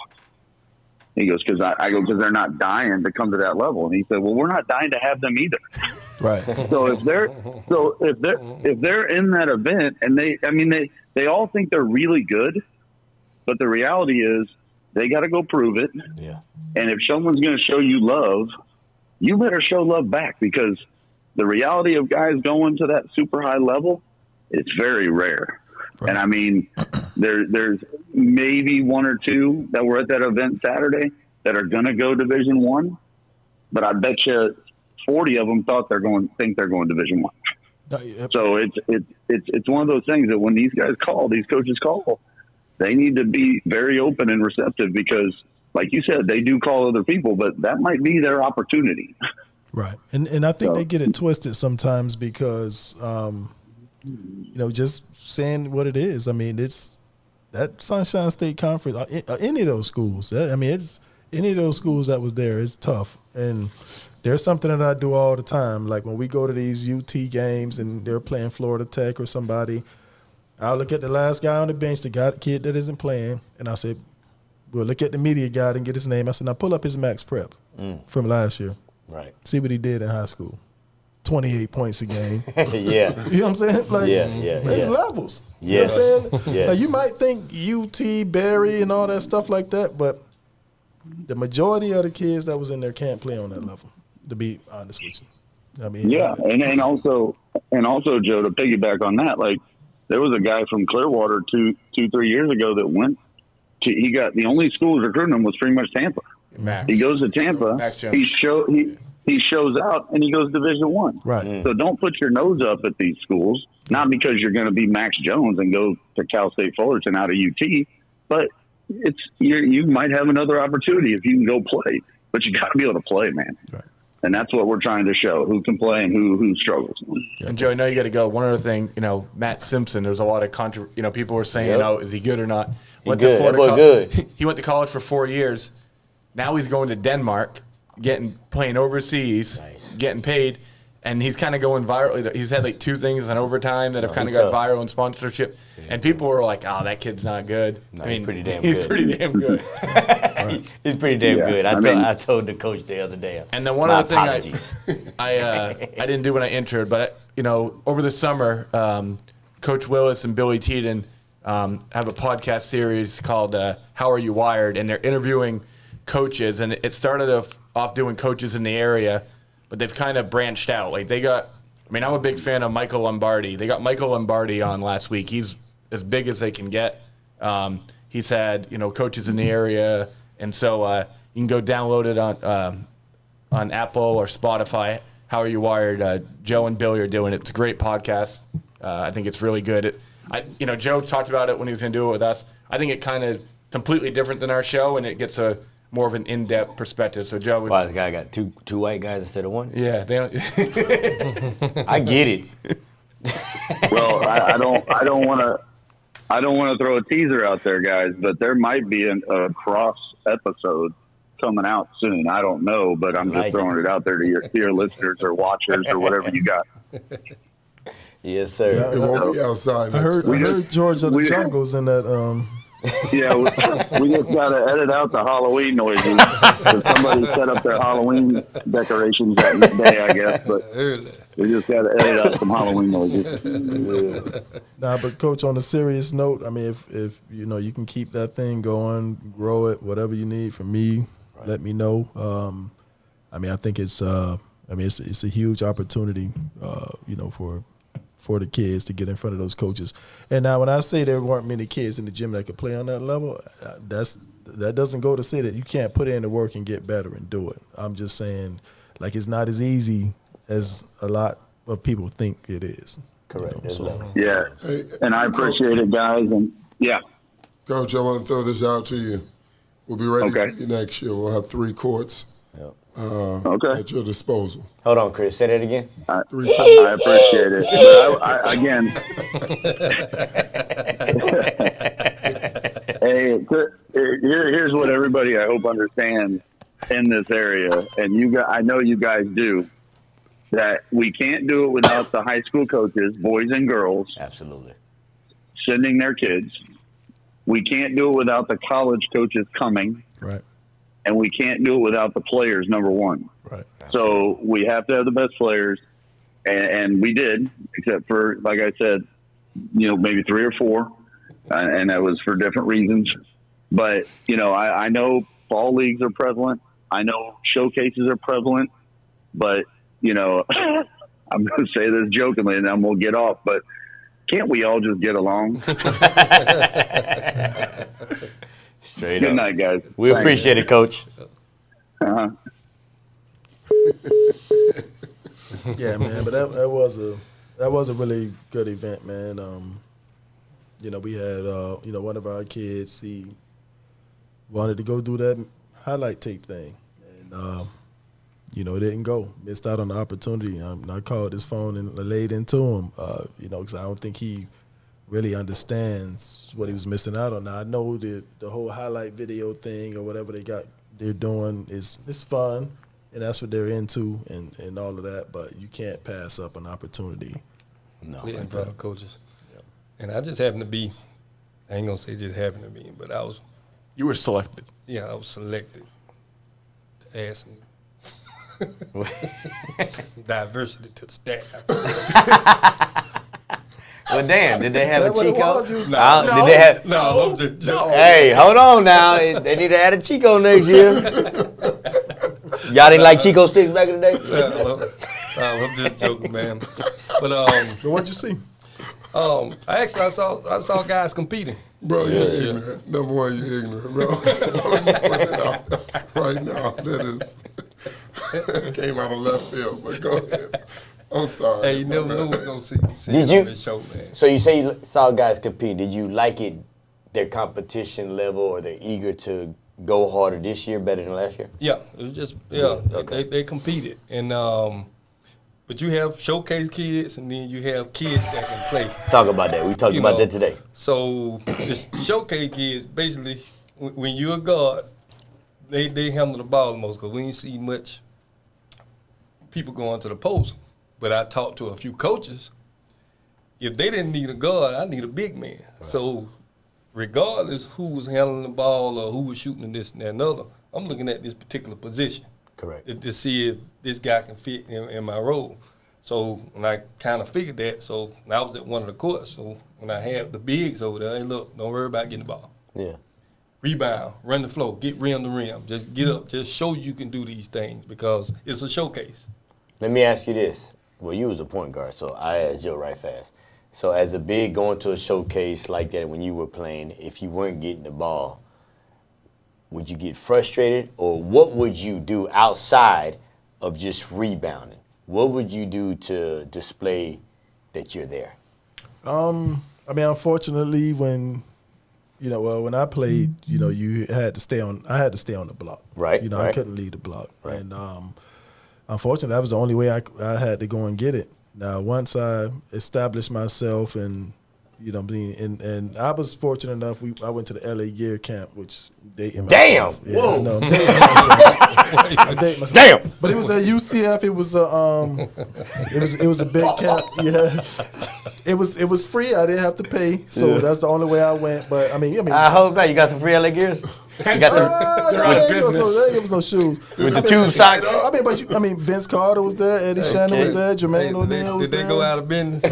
He goes, because because they're not dying to come to that level. And he said, well, we're not dying to have them either. Right. So if they're in that event and they all think they're really good, but the reality is they got to go prove it. Yeah. And if someone's going to show you love, you better show love back, because the reality of guys going to that super high level, it's very rare. Right. And I mean, there's maybe one or two that were at that event Saturday that are going to go Division I, but I bet you 40 of them think they're going Division I. So it's one of those things that when these coaches call, they need to be very open and receptive, because like you said, they do call other people, but that might be their opportunity. Right. And I think they get it twisted sometimes because, just saying what it is. I mean, it's that Sunshine State Conference, any of those schools. It's any of those schools that was there. It's tough. And there's something that I do all the time. Like when we go to these UT games and they're playing Florida Tech or somebody, I'll look at the last guy on the bench, the kid that isn't playing, and I say, we'll look at the media guide and get his name. I said, now pull up his max prep from last year. Right. See what he did in high school. 28 points a game. Yeah. You know what I'm saying? Like, there's levels. Yes. You know what I'm saying? Yes. Like, you might think UT, Barry, and all that stuff like that, but the majority of the kids that was in there can't play on that level, to be honest with you. I mean, and also, Joe, to piggyback on that, like there was a guy from Clearwater 3 years ago that went to, he got the only schools recruiting him was pretty much Tampa. Max. He goes to Tampa. Max Jones. He shows out and he goes Division I. Right. So don't put your nose up at these schools, not because you're going to be Max Jones and go to Cal State Fullerton out of UT, but you might have another opportunity if you can go play. But you got to be able to play, man. Right. And that's what we're trying to show: who can play and who struggles. And Joe, I know you got to go. One other thing, Matt Simpson. There's a lot of people were saying, "Oh, is he good or not?" Good. That boy good. He went to college for 4 years. Now he's going to Denmark, playing overseas, getting paid, and he's kind of going viral. He's had like 2 things on overtime that have kind of got viral in sponsorship, and people were like, "Oh, that kid's not good." No, I mean, he's pretty damn he's good. pretty damn good. He's pretty damn good. I told the coach the other day. And then one other thing I didn't do when I entered, but over the summer, Coach Willis and Billy Teeden have a podcast series called "How Are You Wired?" and they're interviewing coaches, and it started off doing coaches in the area, but they've kind of branched out. Like I'm a big fan of Michael Lombardi. They got Michael Lombardi on last week. He's as big as they can get. He's had coaches in the area, and so you can go download it on Apple or Spotify. How Are You Wired? Joe and Billy are doing it. It's a great podcast. I think it's really good. Joe talked about it when he was going to do it with us. I think it kind of completely different than our show, and it gets more of an in-depth perspective. So Joe, the guy got two white guys instead of one. Yeah, I get it. Well, I don't want to throw a teaser out there, guys, but there might be a cross episode coming out soon. I don't know, but I'm just throwing it out there to your listeners or watchers or whatever you got. Yes, sir. Yeah, it won't be outside. I heard George of the Jungle's in that. Yeah, we just got to edit out the Halloween noises. Somebody set up their Halloween decorations that day, I guess. But we just got to edit out some Halloween noises. Nah, but Coach, on a serious note, I mean, if you can keep that thing going, grow it, whatever you need from me, let me know. I think it's a huge opportunity, for the kids to get in front of those coaches. And now when I say there weren't many kids in the gym that could play on that level, that doesn't go to say that you can't put in the work and get better and do it. I'm just saying, like, it's not as easy as a lot of people think it is. Correct. Yeah, and I appreciate it, guys. And yeah. Coach, I want to throw this out to you. We'll be ready Okay. for you next year. We'll have 3 courts Okay. at your disposal. Hold on, Chris. Say that again. 3 courts. I appreciate it. But hey, here's what everybody I hope understands in this area, and I know you guys do, that we can't do it without the high school coaches, boys and girls, Absolutely. sending their kids. We can't do it without the college coaches coming, Right. and we can't do it without the players, number one. Right. So we have to have the best players, and we did, except for, like I said, maybe 3 or 4, and that was for different reasons. But, I know fall leagues are prevalent. I know showcases are prevalent. But, I'm going to say this jokingly, and then we'll get off, but can't we all just get along? Straight Good up. night, guys. We Thanks. appreciate it, Coach. Uh-huh. Yeah, man. But that was a really good event, man. We had one of our kids. He wanted to go do that highlight tape thing, and it didn't go. Missed out on the opportunity. I called his phone and laid into him. Because I don't think he really understands what he was missing out on. Now I know the whole highlight video thing or whatever they're doing is fun, and that's what they're into and all of that. But you can't pass up an opportunity. No. Yeah, in front of coaches. And I just happened to be, I ain't gonna say just happened to be, but You were selected. I was selected to add some diversity to the staff. Well, damn, did they have a Is that what it Chico? was? You- Did they have? No, I'm just joking. Hey, hold on now. They need to add a Chico next year. Y'all didn't like Chico sticks back in the day? I'm just joking, man. But But what'd you see? I saw guys competing. Bro, you're ignorant. Number one, you're ignorant, bro. Why don't you put that out right now? That came out of left field, but go ahead. I'm sorry. Hey, you never know what's gonna see Did on you? this show, man. So you say you saw guys compete. Did you like it, their competition level, or they're eager to go harder this year better than last year? Yeah, it was just Okay. they competed, and but you have showcase kids, and then you have kids that can play. Talk about that. We talked You about know, that today. So the showcase kids, basically, when you're a guard, they handle the ball the most because we ain't see much people going to the post. But I talked to a few coaches. If they didn't need a guard, I need a big man. Right. So regardless who was handling the ball or who was shooting this and that and other, I'm looking at this particular position. Correct. To see if this guy can fit in my role. So when I kind of figured that, so I was at one of the courts. So when I had the bigs over there, hey, look, don't worry about getting the ball. Yeah. Rebound, run the floor, get rim to rim. Just get up, just show you can do these things because it's a showcase. Let me ask you this. Well, you was a point guard, so I asked Joe right fast. So as a big going to a showcase like that when you were playing, if you weren't getting the ball, would you get frustrated, or what would you do outside of just rebounding? What would you do to display that you're there? Unfortunately, when I played, you had to stay on. I had to stay on the block. Right. I couldn't leave the block, right. And unfortunately, that was the only way I had to go and get it. Now, once I established myself and and I was fortunate enough. I went to the LA Gear Camp, which dating myself. Damn! Yeah, Whoa! I know, I dated myself. Damn! But it was at UCF. It was it was a big camp. Yeah, it was free. I didn't have to pay, so that's the only way I went. But I mean, I hope that you got some free LA gears. You got They're out of they business. gave us no shoes. with the tube socks. Vince Carter was there, Eddie Shannon was there, Jermaine O'Neal was Did there. they go out of business?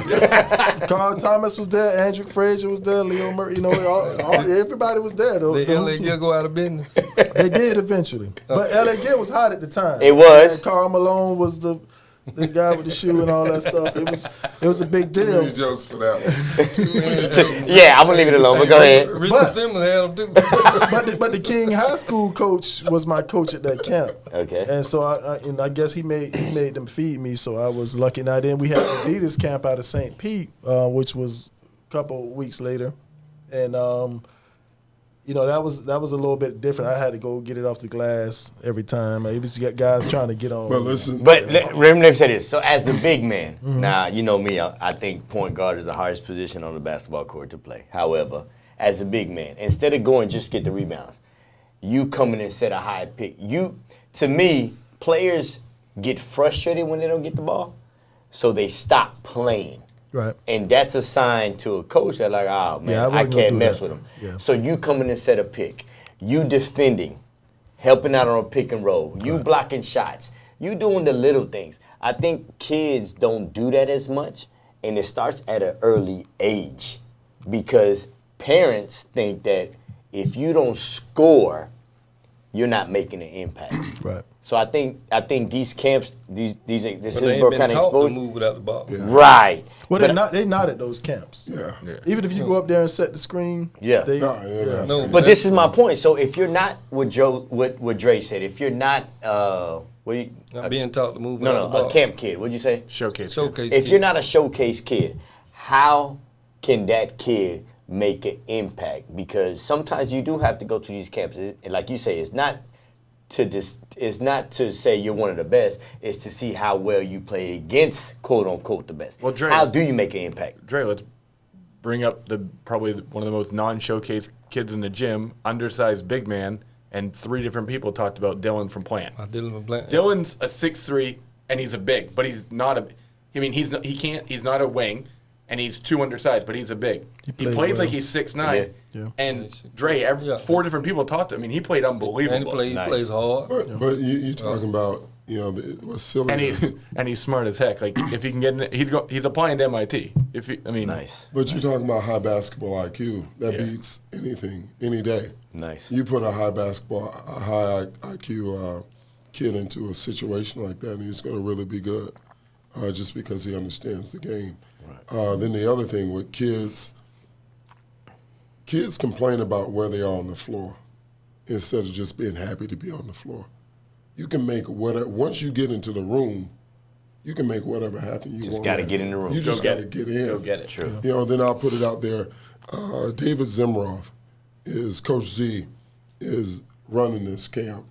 Carl Thomas was there, Andrew Frazier was there, Leo Murray. Everybody was there. Did LA Gear go out of business? They did eventually, but LA Gear was hot at the time. It was. And Karl Malone was the guy with the shoe and all that stuff. It was a big Too deal. many jokes for that one. Too many jokes. Yeah, I'm gonna leave it alone. But go ahead. Richard Simmons had them too. But the King High School coach was my coach at that camp. Okay. And so I guess he made them feed me, so I was lucky. Now then we had the Adidas camp out of St. Pete, which was a couple weeks later, and that was a little bit different. I had to go get it off the glass every time. It was guys trying to get on. But listen, But let me say this. So as the big man, now you know me, I think point guard is the hardest position on the basketball court to play. However, as a big man, instead of going just get the rebounds, you come in and set a high pick. To me, players get frustrated when they don't get the ball, so they stop playing. Right. And that's a sign to a coach that like, oh man, Yeah, I I wasn't gonna can't do mess that. with him. Yeah. So you come in and set a pick. You defending, helping out on a pick and roll. You blocking shots. You doing the little things. I think kids don't do that as much, and it starts at an early age because parents think that if you don't score, you're not making an impact. Right. So I think these camps, this But they ain't Hillsborough been County taught to exposure, move without the ball. right? Well, But- they're not at those camps. yeah. Even if you go up there and set the screen. Yeah. They, No, yeah. No, But this is my point. So if you're not what Dre said, if you're not not being taught to move without the ball. a camp kid, what'd you say? Showcase. Showcase. If kid. you're not a showcase kid, how can that kid make an impact? Because sometimes you do have to go to these camps, and like you say, it's not to say you're one of the best. It's to see how well you play against quote unquote the best. Well, Dre- how do you make an impact? Dre, let's bring up probably one of the most non-showcase kids in the gym, undersized big man, and 3 different people talked about Dylan from Plant. Dylan Blank. Dylan's a 6'3", and he's a big, but he's not a. I mean, he's not a wing, and he's too undersized, but he's a big. He played plays well. like he's 6'9", Yeah. and Dre, 4 different people talked to him. I mean, he played unbelievable. And he Nice. plays hard. But you're talking about, what's silly and is, he's smart as heck. Like if he can get in, he's applying to MIT. Nice, but you're talking about high basketball IQ. That beats anything, any day. nice. You put a high IQ kid into a situation like that, and he's going to really be good, just because he understands the game. Then the other thing with kids complain about where they are on the floor instead of just being happy to be on the floor. You can make whatever, once you get into the room, you can make whatever happen you want. gotta get in the room. You just Go got get to it. get in. Go get it. True. Then I'll put it out there. David Zimroth, Coach Z, is running this camp.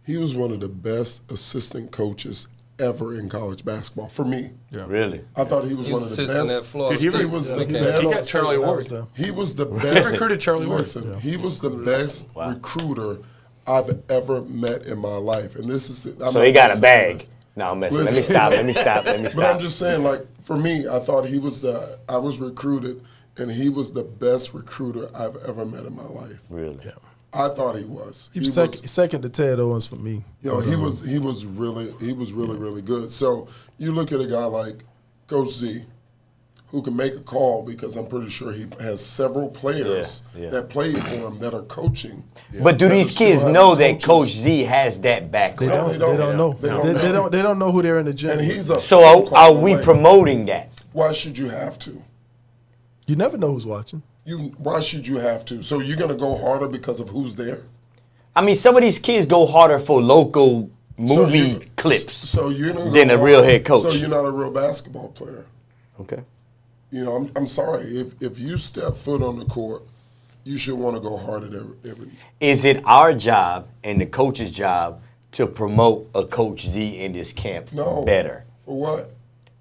He was one of the best assistant coaches ever in college basketball for me. Really? I thought he was He one was of the assistant best. at Florida Did he State. He was the Okay. best. He got Charlie That Ward. was the- He was the best. recruited Charlie Ward. Listen, he was the best recruiter I've ever met in my life, and this is. So he got a bag. No, I'm messing. Let me Listen. stop. But I'm just saying, like, for me, I thought I was recruited, and he was the best recruiter I've ever met in my life. Really? Yeah. I thought he was. He was second to Ted Owens for me. He was really good. So you look at a guy like Coach Z, who can make a call because I'm pretty sure he has several players Yeah. that played for him that are coaching. But do That these are still kids having know that coaches. Coach Z has that They background? don't. They don't know. They don't know. They don't know who they're in the gym. And he's a So phone call are we away. promoting that? Why should you have to? You never know who's watching. Why should you have to? So you're going to go harder because of who's there? I mean, some of these kids go harder for local movie clips. So you're gonna than go a real harder. head coach. So you're not a real basketball player. Okay. I'm sorry. If you step foot on the court, you should want to go hard at every. Is it our job and the coach's job to promote a Coach Z in this camp No. better? For what?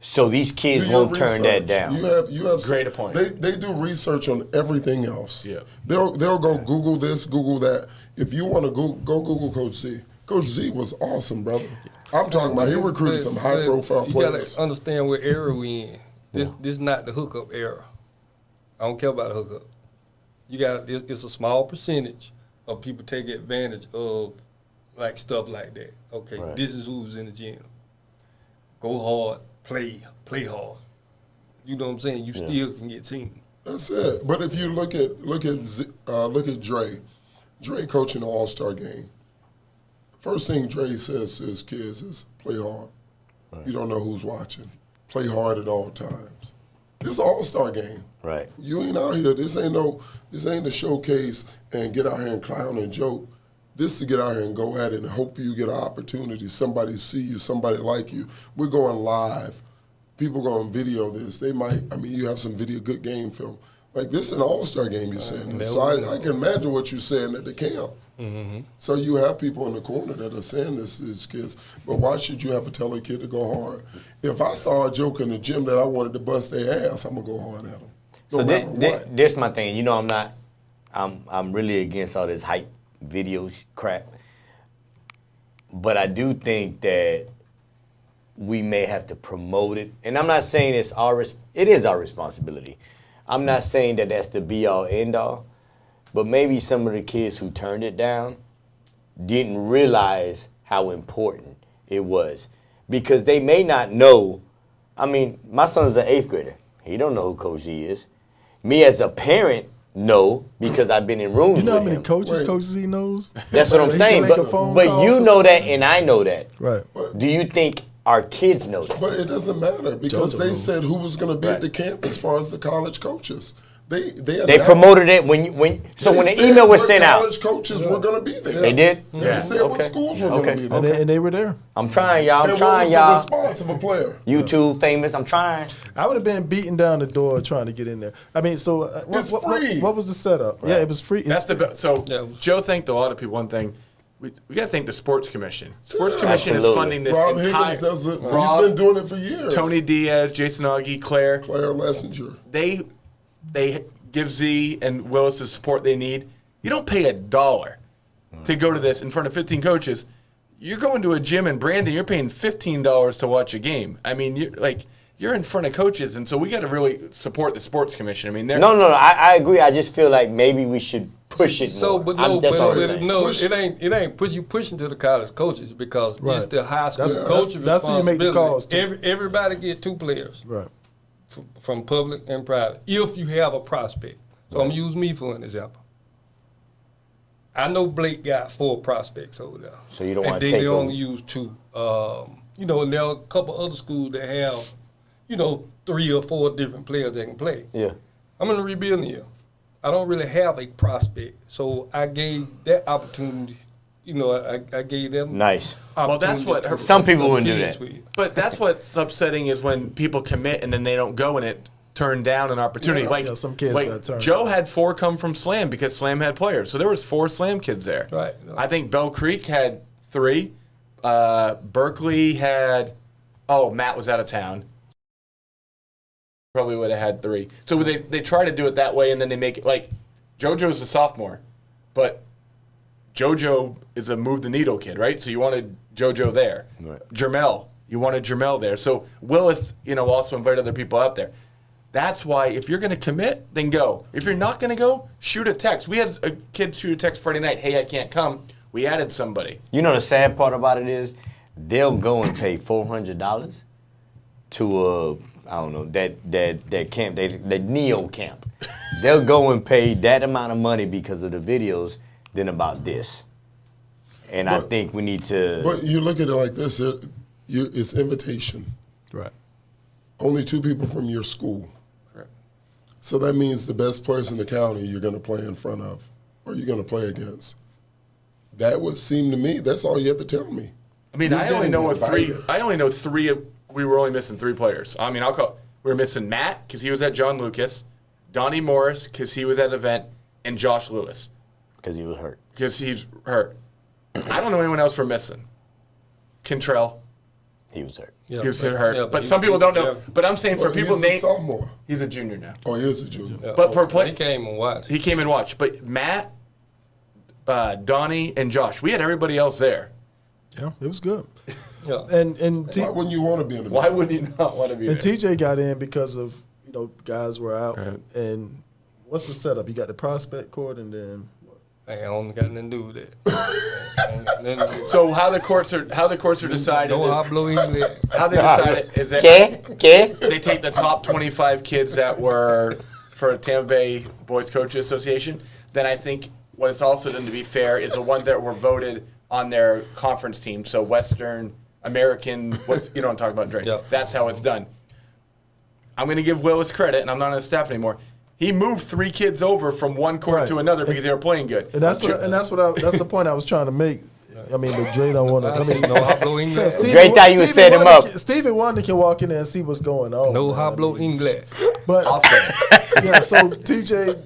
So these kids Do your won't turn that research. down. You have Great point. They do research on everything else. Yeah. They'll go Google this, Google that. If you want to go Google Coach Z. Coach Z was awesome, brother. I'm talking about he recruited some high profile you players. gotta understand what era we in. This not the hookup era. I don't care about the hookup. It's a small percentage of people take advantage of like stuff like that. Okay, Right. This is who's in the gym. Go hard, play hard. You know what I'm saying? You still can get seen. That's it. But if you look at Dre coaching the All-Star game. First thing Dre says to his kids is play hard. Right. You don't know who's watching. Play hard at all times. This is an All-Star game. Right. You ain't out here. This ain't the showcase and get out here and clown and joke. This is to get out here and go at it and hope you get an opportunity. Somebody see you, somebody like you. We're going live. People going to video this. You have some good game film. Like, this is an all-star game you're saying this. So I can imagine what you're saying at the camp. So you have people in the corner that are saying this to these kids, but why should you have to tell a kid to go hard? If I saw a joke in the gym that I wanted to bust their ass, I'm going to go hard at them. No matter what. This my thing. You know, I'm really against all this hype video crap. But I do think that we may have to promote it. And I'm not saying it is our responsibility. I'm not saying that that's the be-all, end-all. But maybe some of the kids who turned it down didn't realize how important it was. Because they may not know. I mean, my son's an 8th grader. He don't know who Coach Z is. Me as a parent, no, because I've been in rooms with him. You know how many coaches Coach Z knows? That's what I'm saying. But you know that and I know that. Right. Do you think our kids know that? But it doesn't matter because they said who was going to be at the camp as far as the college coaches. They promoted it when the email was sent out. College coaches were going to be there. They did? They said what schools were going to be there. And they were there. I'm trying, y'all. And what was the response of a player? YouTube famous. I'm trying. I would have been beating down the door trying to get in there. I mean, so what was the setup? Right. Yeah, it was free. Joe thanked a lot of people. One thing. We got to thank the Sports Commission. Sports Commission is funding this Rob entire. Higgins does it. He's been doing it for years. Tony Diaz, Jason Augie, Claire Lessinger. They give Z and Willis the support they need. You don't pay $1 to go to this in front of 15 coaches. You're going to a gym in Brandon. You're paying $15 to watch a game. I mean, you're in front of coaches, and so we got to really support the Sports Commission. I mean, no, I agree. I just feel like maybe we should push it more. It ain't pushing to the college coaches because it's the high school coaches' responsibility. That's when you make the calls. Everybody get 2 players. Right. From public and private, if you have a prospect. So I'm going to use me for an example. I know Blake got 4 prospects over there. So you don't want to take them. And they only use 2. And there are a couple other schools that have, 3 or 4 different players that can play. Yeah. I'm in a rebuilding year. I don't really have a prospect. So I gave that opportunity. I gave them. Nice. Well, that's what some people wouldn't do that. But that's what's upsetting is when people commit and then they don't go and it turned down an opportunity. Some kids got turned. Joe had 4 come from Slam because Slam had players, so there was 4 Slam kids there. Right. I think Bell Creek had 3. Berkeley had. Matt was out of town. Probably would have had 3. So they try to do it that way, and then they make it like JoJo's a sophomore, but JoJo is a move the needle kid, right? So you wanted JoJo there. Right. Jermel, you wanted Jermel there. So Willis, also invited other people out there. That's why if you're going to commit, then go. If you're not going to go, shoot a text. We had a kid shoot a text Friday night, hey, I can't come. We added somebody. You know the sad part about it is they'll go and pay $400 to that camp, that Neo camp. They'll go and pay that amount of money because of the videos than about this. And I think we need to. But you look at it like this: it's invitation. Right. Only 2 people from your school. Correct. So that means the best players in the county you're going to play in front of, or you're going to play against. That would seem to me. That's all you have to tell me. I mean, I only know 3. I only know 3. We were only missing 3 players. I mean, we were missing Matt because he was at John Lucas, Donnie Morris because he was at an event, and Josh Lewis. Because he was hurt. Because he's hurt. I don't know anyone else we're missing. Kentrell. He was hurt. He was hurt. Yeah, but some people don't know. Yeah. But I'm saying for people named. He's a sophomore. He's a junior now. Oh, he is a junior. Yeah. But for play, he came and watched. He came and watched. But Matt, Donnie, and Josh, we had everybody else there. Yeah, it was good. Yeah. And why wouldn't you want to be in the? Why wouldn't you not want to be? And there? TJ got in because of guys were out. Right. And what's the setup? You got the prospect court, and then. I don't got nothing to do with that. So how the courts are decided how they decide it is that they take the top 25 kids that were for Tampa Bay Boys Coaches Association. Then I think what it's also done to be fair is the ones that were voted on their conference team. So Western American, you know what I'm talking about, Dre. Yeah. That's how it's done. I'm going to give Willis credit, and I'm not on the staff anymore. He moved 3 kids over from one court to another because they were playing good. And that's the point I was trying to make. I mean, but Dre don't want to. I mean, no hablo inglés. Dre thought you would set him up. Stevie Wonder can walk in there and see what's going on. No man. hablo inglés. But I'll say it. yeah, so TJ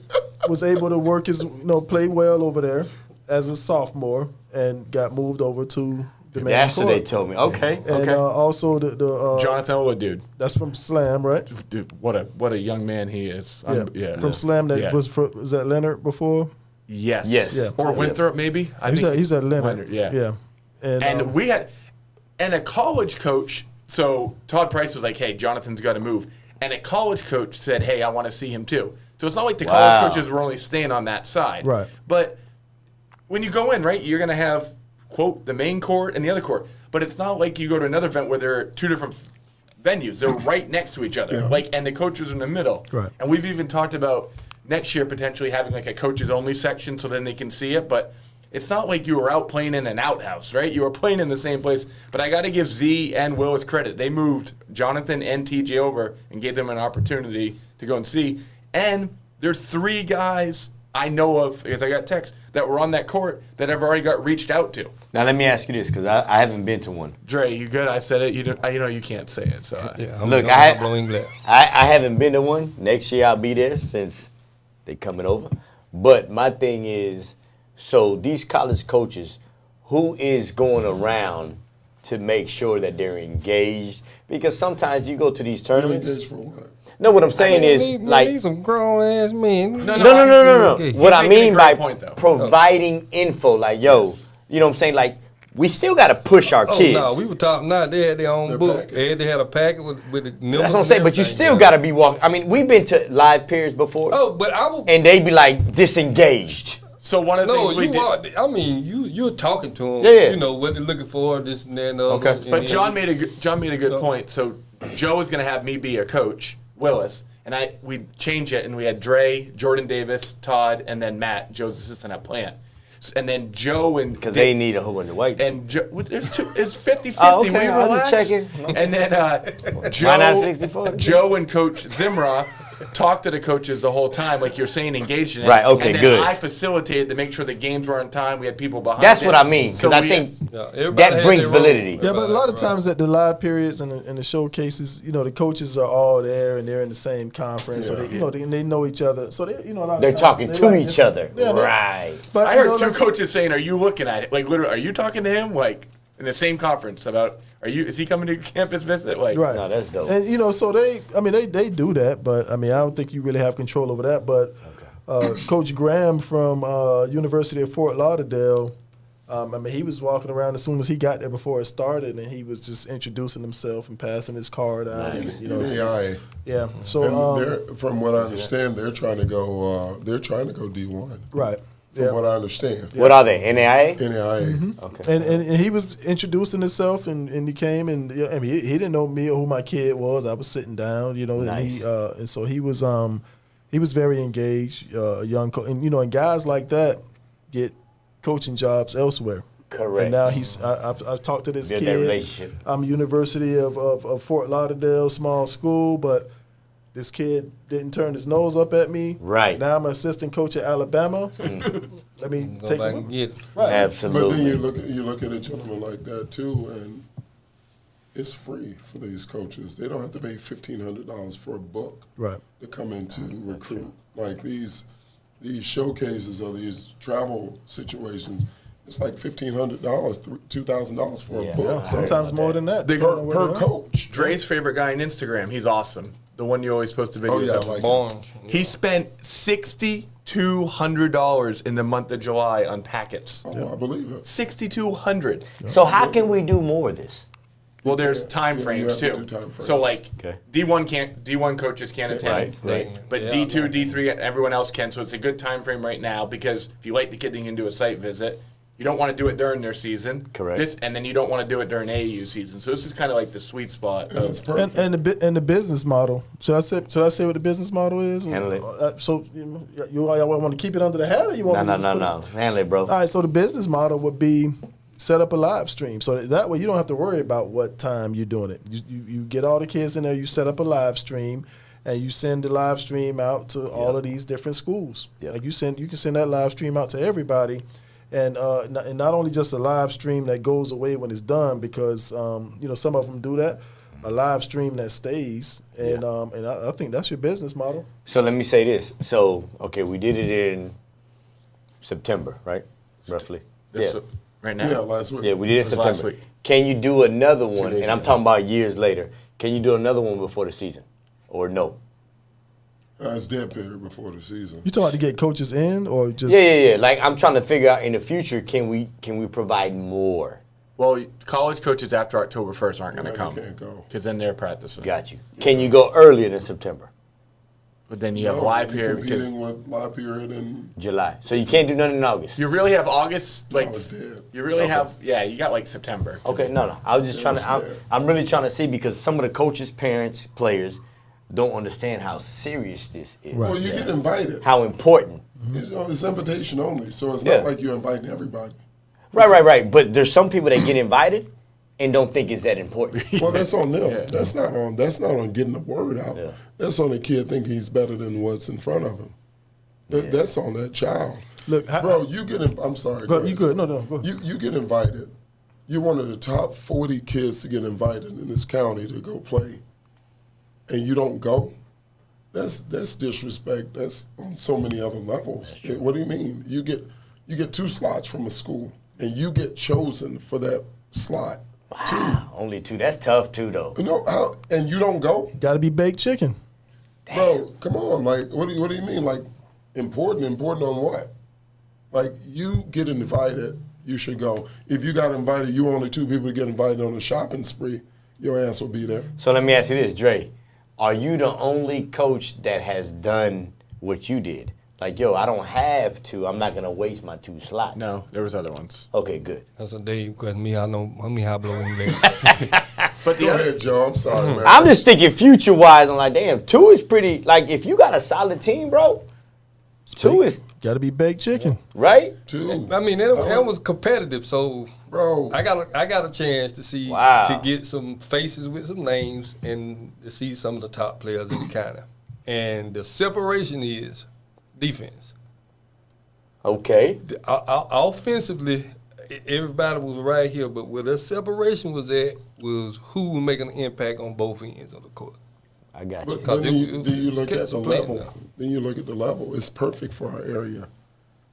was able to work his, play well over there as a sophomore and got moved over to the main That's court. what they told me. Okay, And okay. also the Jonathan Wood, dude. that's from Slam, right? Dude, what a young man he is. Yeah. From Slam. That Yeah. was that Leonard before? Yes. Yes. Yeah. Or Winthrop, maybe. He's at Leonard. Yeah. Yeah. And we had, and a college coach. So Todd Price was like, "Hey, Jonathan's got to move," and a college coach said, "Hey, I want to see him too." So it's not like the college coaches were only staying on that side, Right. But when you go in, right, you're gonna have quote the main court and the other court, but it's not like you go to another event where there are two different venues. They're right next to each other, and the coaches are in the middle. Right. And we've even talked about next year potentially having like a coaches only section so then they can see it, but it's not like you were out playing in an outhouse, right? You were playing in the same place. But I got to give Z and Willis credit. They moved Jonathan and TJ over and gave them an opportunity to go and see. And there's 3 guys I know of, because I got texts, that were on that court that I've already got reached out to. Now let me ask you this, because I haven't been to one. Dre, you good? I said it. You can't say it. So Yeah, Look, no I hablo inglés. haven't been to one. Next year I'll be there since they coming over. But my thing is, so these college coaches, who is going around to make sure that they're engaged? Because sometimes you go to these tournaments. Engaged for what? No, what I'm saying is, these some grown ass men. No. Okay. What I He's making mean a by great point, though. providing info, like, yo, you know what I'm saying? Like, we still got to push our Oh kids. no, we were talking. Now they had their own Their book. packet. They had a packet with the numbers. That's what I'm and saying. But you everything. still got to be walking. I mean, we've been to live periods before, Oh, but I was. and they be like disengaged. So one of the No, things we you did. are. I mean, you're talking to them. Yeah. You know what they're looking for, this and that. And the Okay. other, But and John made a good No. point. So Joe is going to have me be a coach, Willis, and we change it, and we had Dre, Jordan Davis, Todd, and then Matt, Joe's assistant at Plant, and then Joe and Because they need a whole bunch of white. and Joe, it's 50-50. Oh, okay. We I was relax. checking. And then Why not 60-40? Joe and Coach Zimroth talked to the coaches the whole time, like you're saying, engaged in it. Right, okay, and then good. I facilitated to make sure the games were on time. We had people behind. That's it. what I mean. Because So I we- think Yeah, everybody that had brings their role. validity. Yeah, but a lot of Right. times at the live periods and the showcases, the coaches are all there and they're in the same conference, so they know each other. So they, a lot of they're times talking they to like each this- other. Yeah, Right. But I heard two like- coaches saying, "Are you looking at it? Like literally, are you talking to him? Like in the same conference about? Is he coming to campus visit? Like Right. No, that's dope. And so they do that, but I don't think you really have control over that. But Coach Graham from University of Fort Lauderdale, he was walking around as soon as he got there before it started, and he was just introducing himself and passing his card out. Nice. And, NAIA. yeah. So And from what I understand, they're trying to go. They're trying to go D1. right. From Yeah. what I understand, What are they? NAIA? NAIA. Okay. And he was introducing himself, and he came, and he didn't know me or who my kid was. I was sitting down, Nice. and so he was very engaged, young, and guys like that get coaching jobs elsewhere. Correct. And now I've talked to this Build kid. that relationship. I'm University of Fort Lauderdale, small school, but this kid didn't turn his nose up at me. Right. Now I'm an assistant coach at Alabama. Let me Go take back him. and get. Right. But then Absolutely. you look at a gentleman like that too, and it's free for these coaches. They don't have to pay $1,500 for a book Right. to come in to recruit. Like these showcases or these travel situations, it's like $1,500, $2,000 for Yeah. a book. Yeah, sometimes more than that. They- depending on where Per they're at. coach. Dre's favorite guy on Instagram. He's awesome. The one you always post the videos Oh, yeah, of. like- Barnes. He spent $6,200 in the month of July on packets. Oh, I believe it. $6,200. So how can we do more of this? Well, there's Yeah, time yeah, frames you have to too. do time frames. So like Okay. D1 coaches can't attend, Right. but Yeah, D2, D3, everyone else can. So it's a good time frame right now because if you like the kid, then you can do a site visit. You don't want to do it during their season. Correct. And then you don't want to do it during AAU season. So this is kind of like the sweet spot. And it's Of, perfect. And the business model. Should I say what the business model is? Handle it. So you want to keep it under the hat, or you want me to just put No. it- Handle it, bro. All right. So the business model would be set up a live stream, so that way you don't have to worry about what time you're doing it. You get all the kids in there. You set up a live stream, and you send the live stream out to all of these different schools. Yep. Like you can send that live stream out to everybody. And not only just a live stream that goes away when it's done, because some of them do that. A live stream that stays, and I think that's your business model. So let me say this. So okay, we did it in September, right? Roughly. Right now. Yeah, last week. Yeah, we did it in was last September. week. Can you do another one? days And I'm ago. talking about years later. Can you do another one before the season, or no? It's dead period before the season. You talking about to get coaches in, or just Yeah. Like I'm trying to figure out in the future, can we provide more? Well, college coaches after October 1st aren't going to Yeah, come they can't go. because then they're practicing. Got you. Can you go earlier than September, But then you have No, live you're period because competing with live period and July? So you can't do nothing in August. you really have August. Like it's dead. you really have. Yeah, you got like September. Okay, no. I was just trying it's to. dead. I'm really trying to see because some of the coaches, parents, players don't understand how serious this is. well, you get invited. How important. It's invitation only, so it's Yeah. not like you're inviting everybody. Right. But there's some people that get invited and don't think it's that important. Well, that's on them. That's not on getting the word out. Yeah. That's on the kid thinking he's better than what's in front of him. That's on that child. Look, Bro, you get. I'm sorry. Go, ahead. you good? No, go ahead. You get invited. You're one of the top 40 kids to get invited in this county to go play, and you don't go. That's disrespect. That's on so many other levels. What do you mean? You get 2 slots from a school, and you get chosen for that slot. Only 2. That's tough too, though. You know how? And you don't go, Got to be baked chicken. bro. Come on, like what do you mean? Like important on what? Like you get invited, you should go. If you got invited, you only 2 people to get invited on a shopping spree. Your ass will be there. So let me ask you this, Dre. Are you the only coach that has done what you did? Like, yo, I don't have to. I'm not going to waste my 2 slots. No, there was other ones. Okay, good. That's a day because me hablo inglés. But the Go other, ahead, Joe. I'm sorry, man. I'm just thinking future-wise. I'm like, damn, 2 is pretty. Like, if you got a solid team, bro, 2 is, Got to be baked chicken. right? 2, I mean, that was competitive, so bro. I got a chance to see Wow. to get some faces with some names and to see some of the top players in the county. And the separation is defense. Okay. Offensively, everybody was right here, but where the separation was at was who was making an impact on both ends of the court. I got you. But then you it look kept at the some playing level. now. Then you look at the level. It's perfect for our area.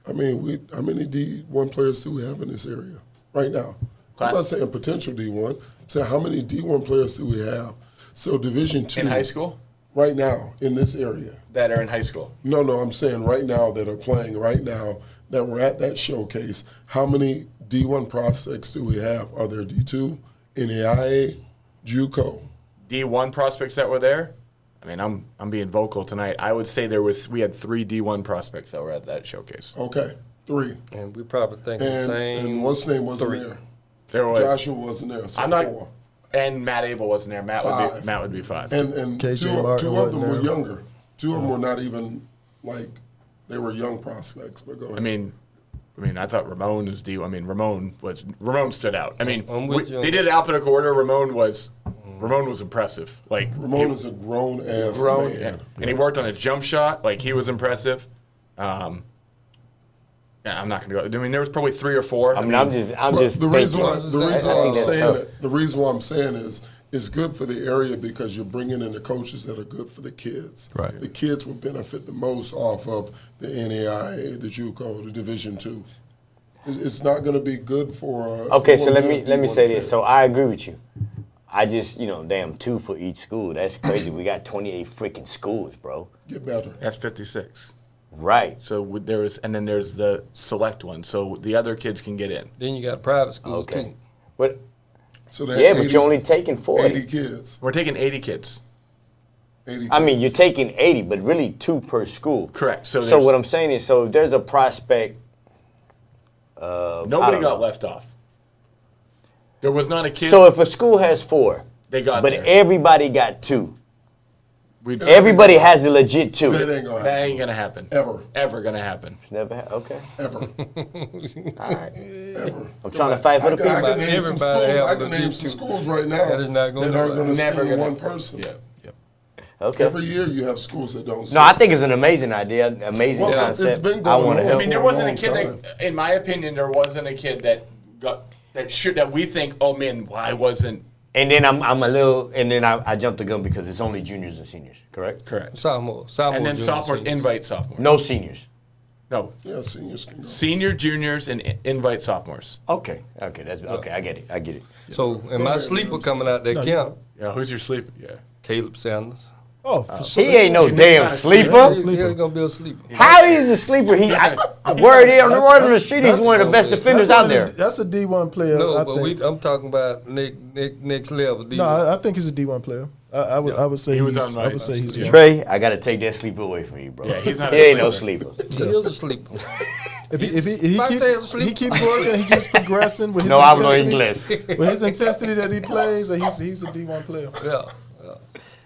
I mean, how many D1 players do we have in this area right now? I'm not saying potential D1. I'm saying how many D1 players do we have? So Division II in high school right now in this area. that are in high school. No, I'm saying right now that are playing right now that were at that showcase. How many D1 prospects do we have? Are there D2, NAIA, JUCO? D1 prospects that were there. I mean, I'm being vocal tonight. I would say we had 3 D1 prospects that were at that showcase. Okay, 3. And we probably think the same. And what's his name wasn't 3. there? There was Joshua wasn't there, so I'm not 4. and Matt Abel wasn't there. Matt would be 5. And KJ two Martin of them wasn't were there. younger. 2 of them were not even like they were young prospects. But go ahead. I mean, I thought Ramon was D. I mean, Ramon stood out. I mean, I'm with you on they did alphabetical order. Ramon was impressive. Like Ramon is a grown ass grown, man. and he worked on a jump shot. Like he was impressive. Yeah, I'm not gonna go. I mean, there was probably 3 or 4. I mean, I'm just The reason why thinking. the reason I why think I'm that's saying tough. it, the reason why I'm saying is it's good for the area because you're bringing in the coaches that are good for the kids. Right. The kids will benefit the most off of the NAIA, the JUCO, the Division II. It's not going to be good for. Okay, so let me D1 say fit. this. So I agree with you. I just, damn, 2 for each school. That's crazy. We got 28 freaking schools, bro. Get better. That's 56. Right. So and then there's the select one. So the other kids can get in. Then you got private schools Okay. too. But So they yeah, have but 80 you're only taking 40. 80 kids. We're taking 80 kids. 80 I mean, kids. you're taking 80, but really 2 per school. Correct. So So what I'm saying is, so if there's a prospect. nobody got left off. There was not a kid. So if a school has 4, they got but there. everybody got 2, We'd- everybody has a legit 2. That ain't gonna that happen. ain't gonna happen. Ever. gonna happen. Never okay. Ever. All right. Ever. I'm trying to fight for the I people. can name some Everybody schools. have I a can name legit some two. schools right now That is not gonna that aren't do it. going to Never send gonna one person. Yeah. Okay. Every year you have schools that don't. No, I think it's an amazing idea, amazing Well, concept. it's been I going want to on. help. I mean, there For a wasn't a long kid that, in my opinion, there wasn't a kid that we think, oh man, why wasn't. And then I jumped the gun because it's only juniors and seniors, correct? Correct. Sophomore, And then junior, sophomores, senior. invite sophomores. No seniors. No. Yeah, seniors can go. Senior, juniors, and invite sophomores. Okay, that's okay. I get it. So, and my sleeper coming out that camp, Yeah, who's your sleeper? Yeah. Caleb Sanders. Oh, for sure. He ain't no damn not a sleeper. He's gonna be a sleeper. How he's a sleeper? Word on the street, he's one of the best defenders out there. That's a D1 player. No, I but think. I'm talking about next level. No, I think he's a D1 player. I would say He was he's. on I my would say he's one. Trey, I gotta take that sleeper away from you, bro. Yeah, he's not He a ain't no sleeper. sleeper. He is a sleeper. If he If I say he's a sleeper. he keeps working, he keeps progressing with his No hablo intensity. inglés. With his intensity that he plays, he's a D1 player. Yeah.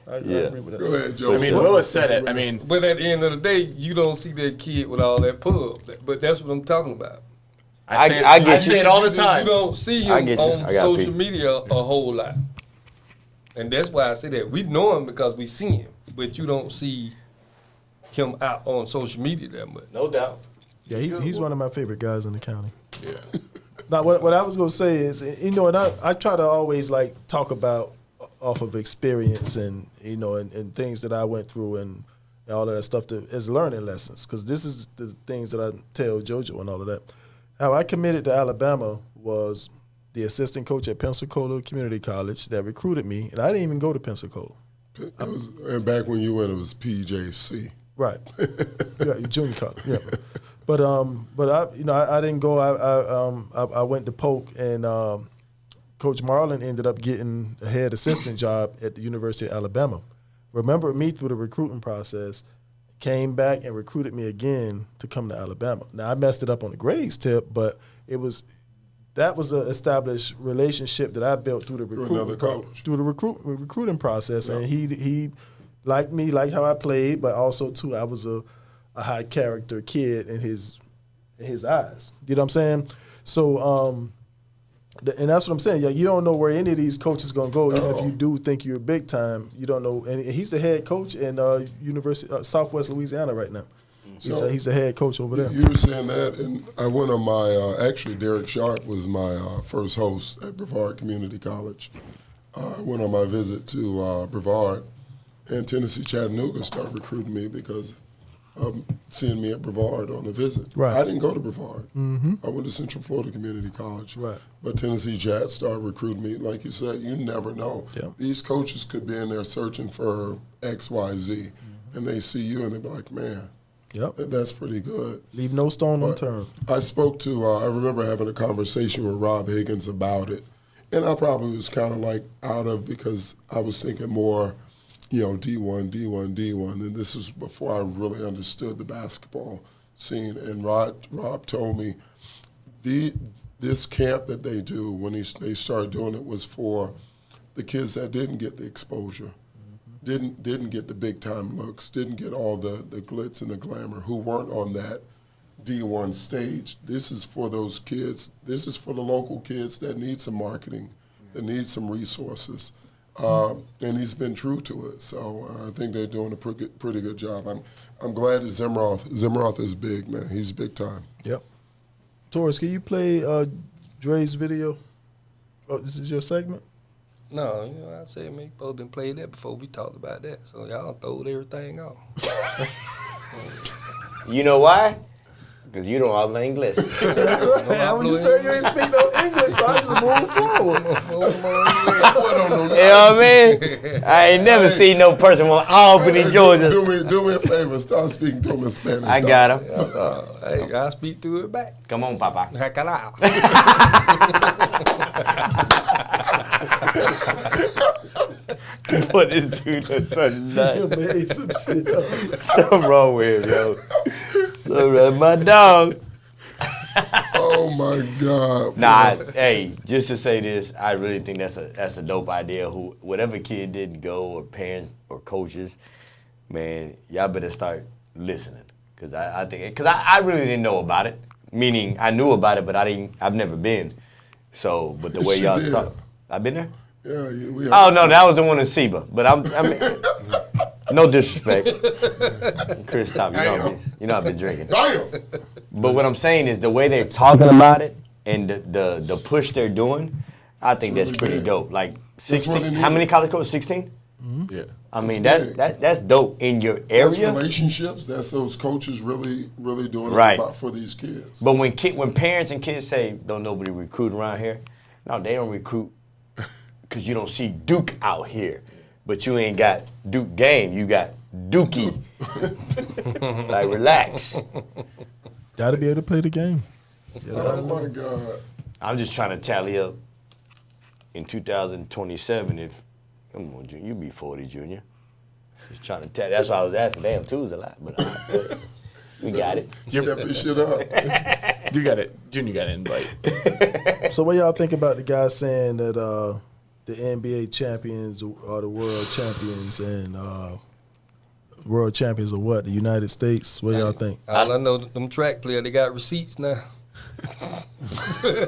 I Yeah. agree with that. Go ahead, Joe. I mean, Willis said it. I mean, But at the end of the day, you don't see that kid with all that pub. But that's what I'm talking about. I say get you. it all the You time. don't see I him get you. on I got social pee. media a whole lot. And that's why I say that. We know him because we see him. But you don't see him out on social media that much. No doubt. Yeah, he's one of my favorite guys in the county. Yeah. Now, what I was gonna say is, you know, and I try to always like talk about off of experience and and things that I went through and all of that stuff as learning lessons, because this is the things that I tell JoJo and all of that. How I committed to Alabama was the assistant coach at Pensacola Community College that recruited me, and I didn't even go to Pensacola. And back when you went, it was PJC. Right. Yeah, junior college. Yeah. But I didn't go. I went to Polk, and Coach Marlin ended up getting a head assistant job at the University of Alabama. Remembered me through the recruiting process, came back and recruited me again to come to Alabama. Now I messed it up on the grades tip, but that was an established relationship that I built through the recruiting process, and he liked me, liked how I played, but also too I was a high character kid in his eyes. You know what I'm saying? So and that's what I'm saying. Yeah, you don't know where any of these coaches gonna go. Even if you do think you're big time, you don't know. And he's the head coach in University Southwest Louisiana right now. So he's the head coach over there. You were saying that, and I went on my actually Derek Sharp was my first host at Brevard Community College. I went on my visit to Brevard, and Tennessee Chattanooga started recruiting me because of seeing me at Brevard on a visit. Right. I didn't go to Brevard. I went to Central Florida Community College. Right. But Tennessee Chat started recruiting me. Like you said, you never know. Yeah. These coaches could be in there searching for X, Y, Z, and they see you and they be like, man, Yep. that's pretty good. Leave no stone unturned. I spoke to, I remember having a conversation with Rob Higgins about it, and I probably was kind of like out of, because I was thinking more, D1, and this was before I really understood the basketball scene. And Rob told me this camp that they do when they started doing it was for the kids that didn't get the exposure, didn't get the big time looks, didn't get all the glitz and the glamour, who weren't on that D1 stage. This is for those kids. This is for the local kids that need some marketing, that need some resources. And he's been true to it. So I think they're doing a pretty good job. I'm glad that Zimroth is big, man. He's big time. Yep. Torres, can you play Dre's video? Oh, this is your segment? No, I said me supposed to play that before we talked about that. So y'all throwed everything off. You know why? Because you don't have English. That's right. When you say you ain't speak no English, so I just move forward. You know what I mean? I ain't never seen no person from Albany, Georgia. Do me a favor. Start speaking to him in Spanish. I got him. Hey, I speak through it back. Come on, Papa. Jacalao. What this dude does something You nuts. made some shit up. Something wrong with him, yo. Something wrong with my dog. Oh my God. Nah, hey, just to say this, I really think that's a dope idea. Whatever kid didn't go, or parents or coaches, man, y'all better start listening. Cause I really didn't know about it. Meaning I knew about it, but I've never been. So, but the way Yes, y'all you did. talk, I've been there. Yeah, we Oh no, that was the one in Seba. But No disrespect. Chris, stop. You know I've been drinking. Damn. But what I'm saying is the way they're talking about it and the push they're doing, I think that's pretty dope. Like 16. How many college coaches? 16? Yeah. I mean big. that's dope in your That's area. relationships. That's those coaches really doing Right. a lot for these kids. But when parents and kids say, "Don't nobody recruit around here," no, they don't recruit because you don't see Duke out here. But you ain't got Duke game. You got Dookie. Like, relax. Got to be able to play the game. Oh my God. I'm just trying to tally up in 2027 if, come on, Junior, you be 40, Junior. Just trying to tell. That's why I was asking. Damn, two's a lot, but we got it. Step this shit up. You got it. Junior got an invite. So what y'all think about the guy saying that the NBA champions are the world champions and world champions of what? The United States? What y'all think? All I know, them track players, they got receipts now.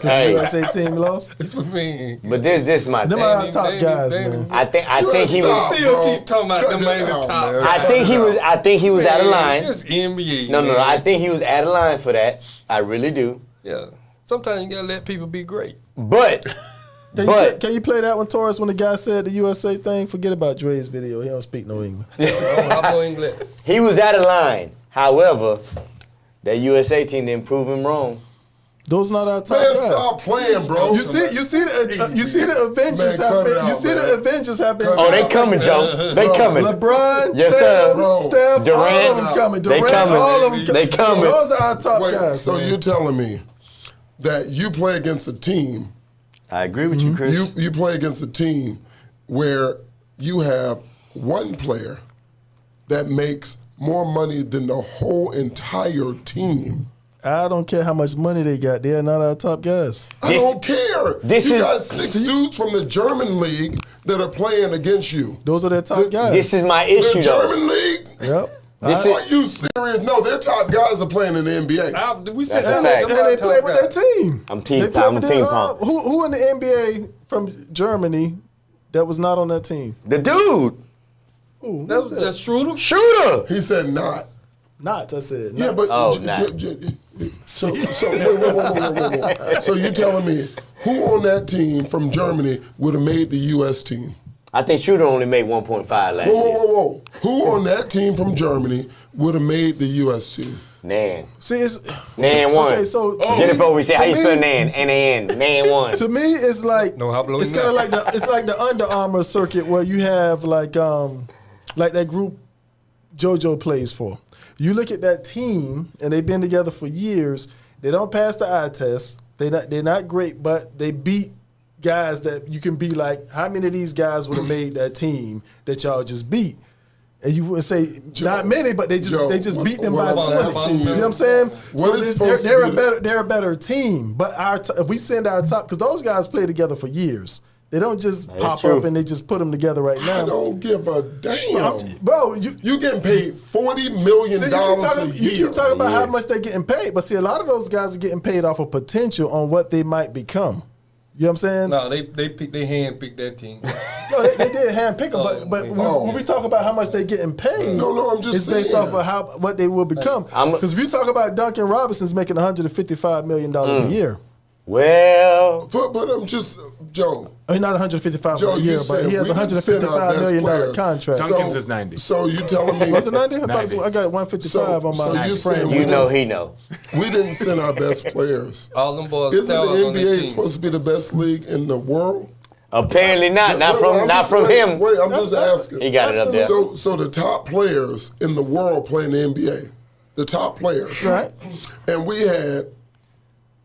Hey, USA team lost? That's what I mean. but this my Them thing. are our top guys, man. I think he was. Still keep talking about them ain't the top. man. I think he was out of line. It's NBA. No, man. I think he was out of line for that. I really do. Yeah. Sometimes you gotta let people be great. But Can you play that one, Taurus, when the guy said the USA thing? Forget about Dre's video. He don't speak no English. I'm no English. he was out of line. However, that USA team didn't prove him wrong. Those not our top Man, guys. stop playing, bro. You see the Avengers Man, have cut it been. You out, see man. the Avengers have been. Oh, they coming, Joe. They coming. LeBron, Yes, Tatum, sir. Bro. Steph, Durant. all of them coming. They Durant, coming. all of them coming. They coming. So those are our top Wait, guys. so man. you're telling me that you play against a team, I agree with you, Chris. you play against a team where you have one player that makes more money than the whole entire team. I don't care how much money they got. They are not our top guys. I don't care. this you is- got 6 dudes from the German league that are playing against you. Those are their top guys. This is my The issue, though. German league? Yep. This Are is you serious? No, their top guys are playing in the NBA. We said That's a that. fact. And they play with their team. I'm team They play I'm with team their, pump. who in the NBA from Germany that was not on that team? The dude, Who? That was just Schroeder. shooter. He said not. Not, I said. Yeah, Not. but Oh, nah. so wait. So you telling me who on that team from Germany would have made the U.S. team? I think shooter only made 1.5 last year. Whoa. Who on that team from Germany would have made the U.S. team? Nan. See, it's Nan one. Okay, so to Jennifer, me- we say to how you me- spell Nan? N-A-N. Nan one. To me, it's like No, how blow it's you kind of now? like the Under Armour circuit where you have like that group JoJo plays for. You look at that team and they've been together for years. They don't pass the eye test. They're not great, but they beat guys that you can be like, how many of these guys would have made that team that y'all just beat? And you would say not many, but they just beat them by what I'm 20. asking You know what I'm saying? What is supposed they're to be they're a better team. But if we send our top, because those guys play together for years. They don't just pop true. up and they just put them together right now. I don't give a damn. Bro, You getting paid $40 million a you year. keep talking about how much they're getting paid, but see, a lot of those guys are getting paid off of potential on what they might become. You know what I'm saying? No, they hand picked that team. No, they did handpick them, but when we talk about how much they're getting paid, No, I'm just it's based saying. off of what they will become. Because if you talk about Duncan Robinson's making $155 million a year. Well, But I'm just, Joe. I mean, not 155 Joe, a year, you but said he has we didn't send our $155 best million players. contract. Duncan's is 90. So you telling me? Was it 90? I thought 90. I got it 155 on So my you frame. saying you know he know. We didn't send our best players. All them boys Isn't the stars on their NBA team. supposed to be the best league in the world? Apparently not. Not Wait, from him. Wait, I'm just That's- asking. He got it up there. So the top players in the world play in the NBA. The top players. Right. And we had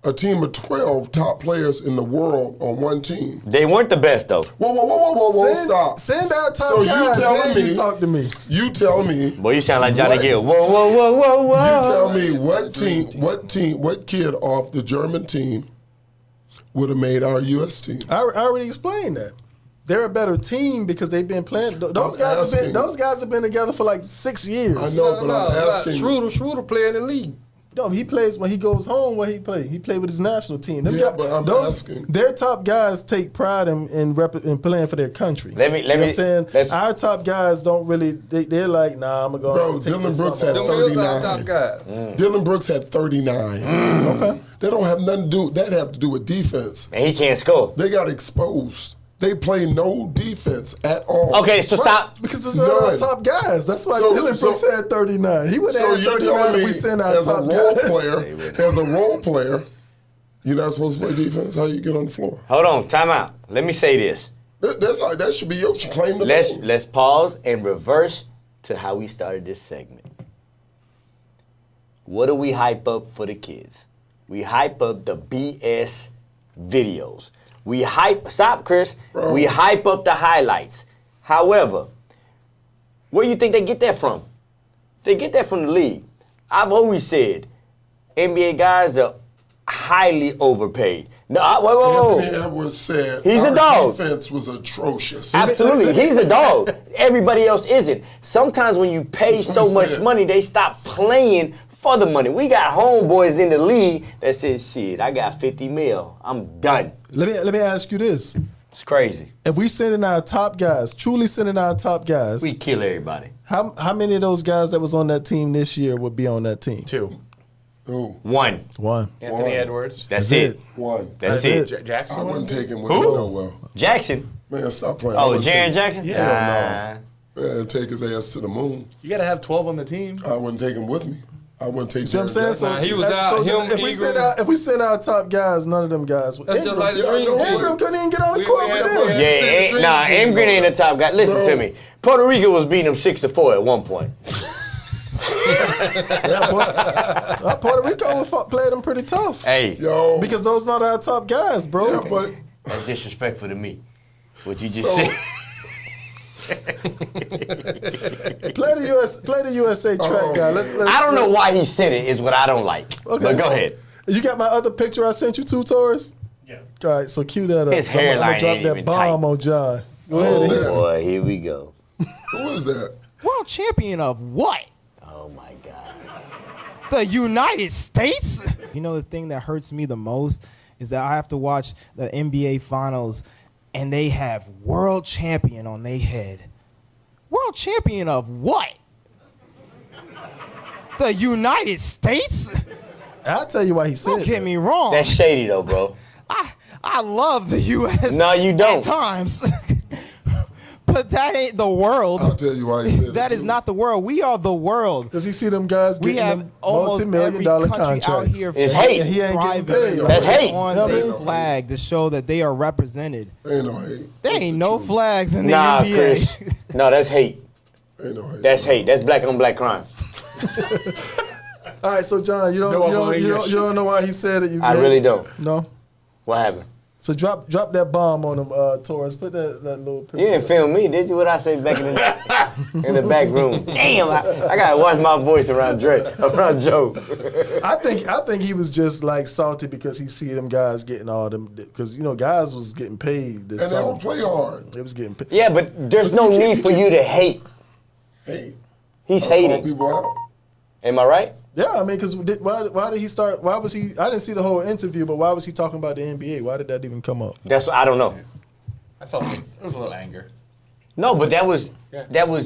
a team of 12 top players in the world on one team. They weren't the best though. Whoa, stop. Send our top So you guys, telling then me- you talk to me. You tell me. Boy, you sound like Johnny What? Gill. Whoa. You tell me what kid off the German team would have made our U.S. team? I already explained that. They're a better team because they've been playing. Those guys have been together for like 6 years. I know, but I'm asking. Schroeder play in the league. No, he plays when he goes home. Where he play? He play with his national team. Them Yeah, guys- but I'm asking. Their top guys take pride in playing for their country. Let me- You know what I'm saying? let's- Our top guys don't really. They're like, nah, I'm gonna go. Bro, take Dylan this Brooks summer had off. Them girls are 39. top guys. Dylan Brooks had 39. Okay. That don't have nothing to do. That have to do with defense. And he can't score. They got exposed. They play no defense at all. Okay, so stop. Because those are our None. top guys. That's why So- Dylan Brooks so- had 39. He would So have had you're 39 telling if me, we sent our as a top role guys. player, you're not supposed to play defense? How you get on the floor? Hold on, time out. Let me say this. That should be your claim to fame. Let's pause and reverse to how we started this segment. What do we hype up for the kids? We hype up the BS videos. Stop, Chris. Bro. We hype up the highlights. However, where do you think they get that from? They get that from the league. I've always said NBA guys are highly overpaid. No, whoa. Anthony Edwards said He's a our dog. defense was atrocious. Absolutely. He's a dog. Everybody else isn't. Sometimes when you pay That's what so he much said. money, they stop playing for the money. We got homeboys in the league that says, shit, I got 50 mil. I'm done. Let me ask you this: It's crazy. if we sending our top guys, truly sending our top guys, We kill everybody. how many of those guys that was on that team this year would be on that team? 2. Who? One. One. Anthony One. Edwards. That's That's it. One. That's That's it. it. Jackson. I wouldn't take him with Who? me no well. Jackson. Man, stop playing. I Oh, wouldn't Jaren take- Jackson? Yeah. Man, take his ass to the moon. You got to have 12 on the team. I wouldn't take him with me. I wouldn't take See what I'm saying? Jackson. Nah, he was out. Him, if we send our top guys, none of them guys. That's just like the Yeah, I Dream know. Team. Ingram couldn't even get on the We- court we with had- them. we had- Yeah, Ingrid ain't the top guy. Listen Bro. to me. Puerto Rico was beating them 6-4 at one point. Puerto Rico played them pretty tough. Hey, Yo. Because those not our top guys, bro. Yeah, but that's disrespectful to me. What you just So- said. Play the USA track Oh, guy. man. Let's, I don't know why he said it, is what I don't like. Okay. But go ahead. You got my other picture I sent you too, Taurus? Yeah. All right, so cue that up. His I'm gonna hairline drop ain't that even bomb tight. on John. Go ahead. Oh, and hit yeah. it. Boy, here we go. who is that? World champion of what? Oh my God. The United States? You know, the thing that hurts me the most is that I have to watch the NBA Finals and they have world champion on their head. World champion of what? The United States? I'll tell you why he said Don't get that. me wrong. That's shady though, bro. I love the U.S. No, you don't. At times. But that ain't the world. I'll tell you why he said That is not the world. We are the world. Because he see them guys We getting have them almost multi-million every dollar country out contracts. here It's hate. And he ain't getting thriving paid. That's hate. on Yeah, their man. flag to show that they are represented. Ain't no hate. There That's ain't the no truth. flags in the Nah, NBA. Chris. No, that's hate. Ain't no hate. That's hate. That's black on black crime. All right, so John, you don't know why he said it. I really don't. No. What happened? So drop that bomb on him, Taurus. Put that little picture. You didn't film me, did you? What I say back in the in the back room? Damn, I gotta watch my voice around Joe. I think he was just like salty because he see them guys getting all them, because guys was getting paid this And they summer. don't play hard. They was getting paid. Yeah, but there's no need for you to hate. Hey, He's I call hating. people out. Am I right? Yeah, I mean, because why did he start? Why was he? I didn't see the whole interview, but why was he talking about the NBA? Why did that even come up? That's I don't know. I felt like there was a little anger. No, but that was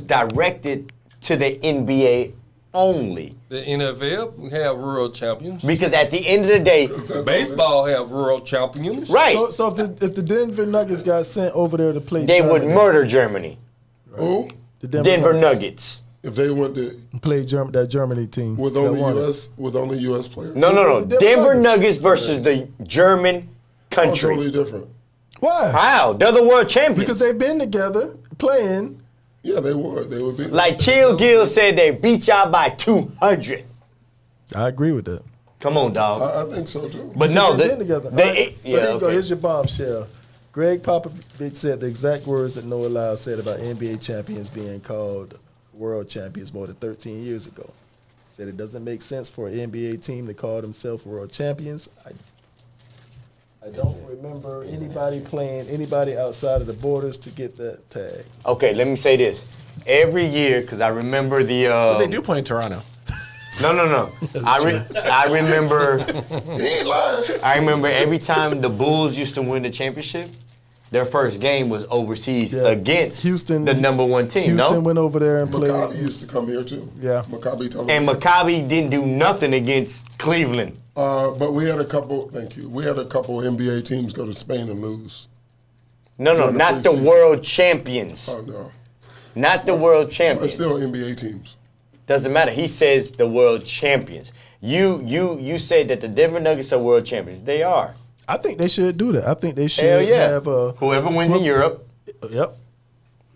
directed to the NBA only. The NFL have world champions. Because at the end of the day, Baseball have world champions. right, So if the Denver Nuggets got sent over there to play, they would Germany, murder Germany. Who? the Denver Nuggets. If they went to play that Germany team with that only won it. US players. No. Denver Denver Nuggets. Nuggets versus the German Oh, country. totally different. Why? How? They're the world champions. Because they've been together playing. Yeah, they would. They would be. Like Chill Gill said, they beat y'all by 200. I agree with that. Come on, dog. I think so too. But no, they've been together. they- All right, so yeah, here you go. okay. Here's your bombshell. Greg Popovich said the exact words that Noah Lyles said about NBA champions being called world champions more than 13 years ago. Said it doesn't make sense for an NBA team to call themselves world champions. I don't remember anybody playing anybody outside of the borders to get that tag. Okay, let me say this. Every year, because I remember the. They do play in Toronto. No. I remember. He ain't lying. I remember every time the Bulls used to win the championship, their first game was overseas against Houston, the number one team. Houston went over there and played. Maccabi used to come here too. Yeah. Maccabi told And me. Maccabi didn't do nothing against Cleveland. But we had a couple. Thank you. We had a couple NBA teams go to Spain and lose. No, During the not the preseason. world champions. Oh no. Not the world But champions. still NBA teams. Doesn't matter. He says the world champions. You said that the Denver Nuggets are world champions. They are. I think they should do that. I think they should Hell yeah. have Whoever wins in Europe, Yep.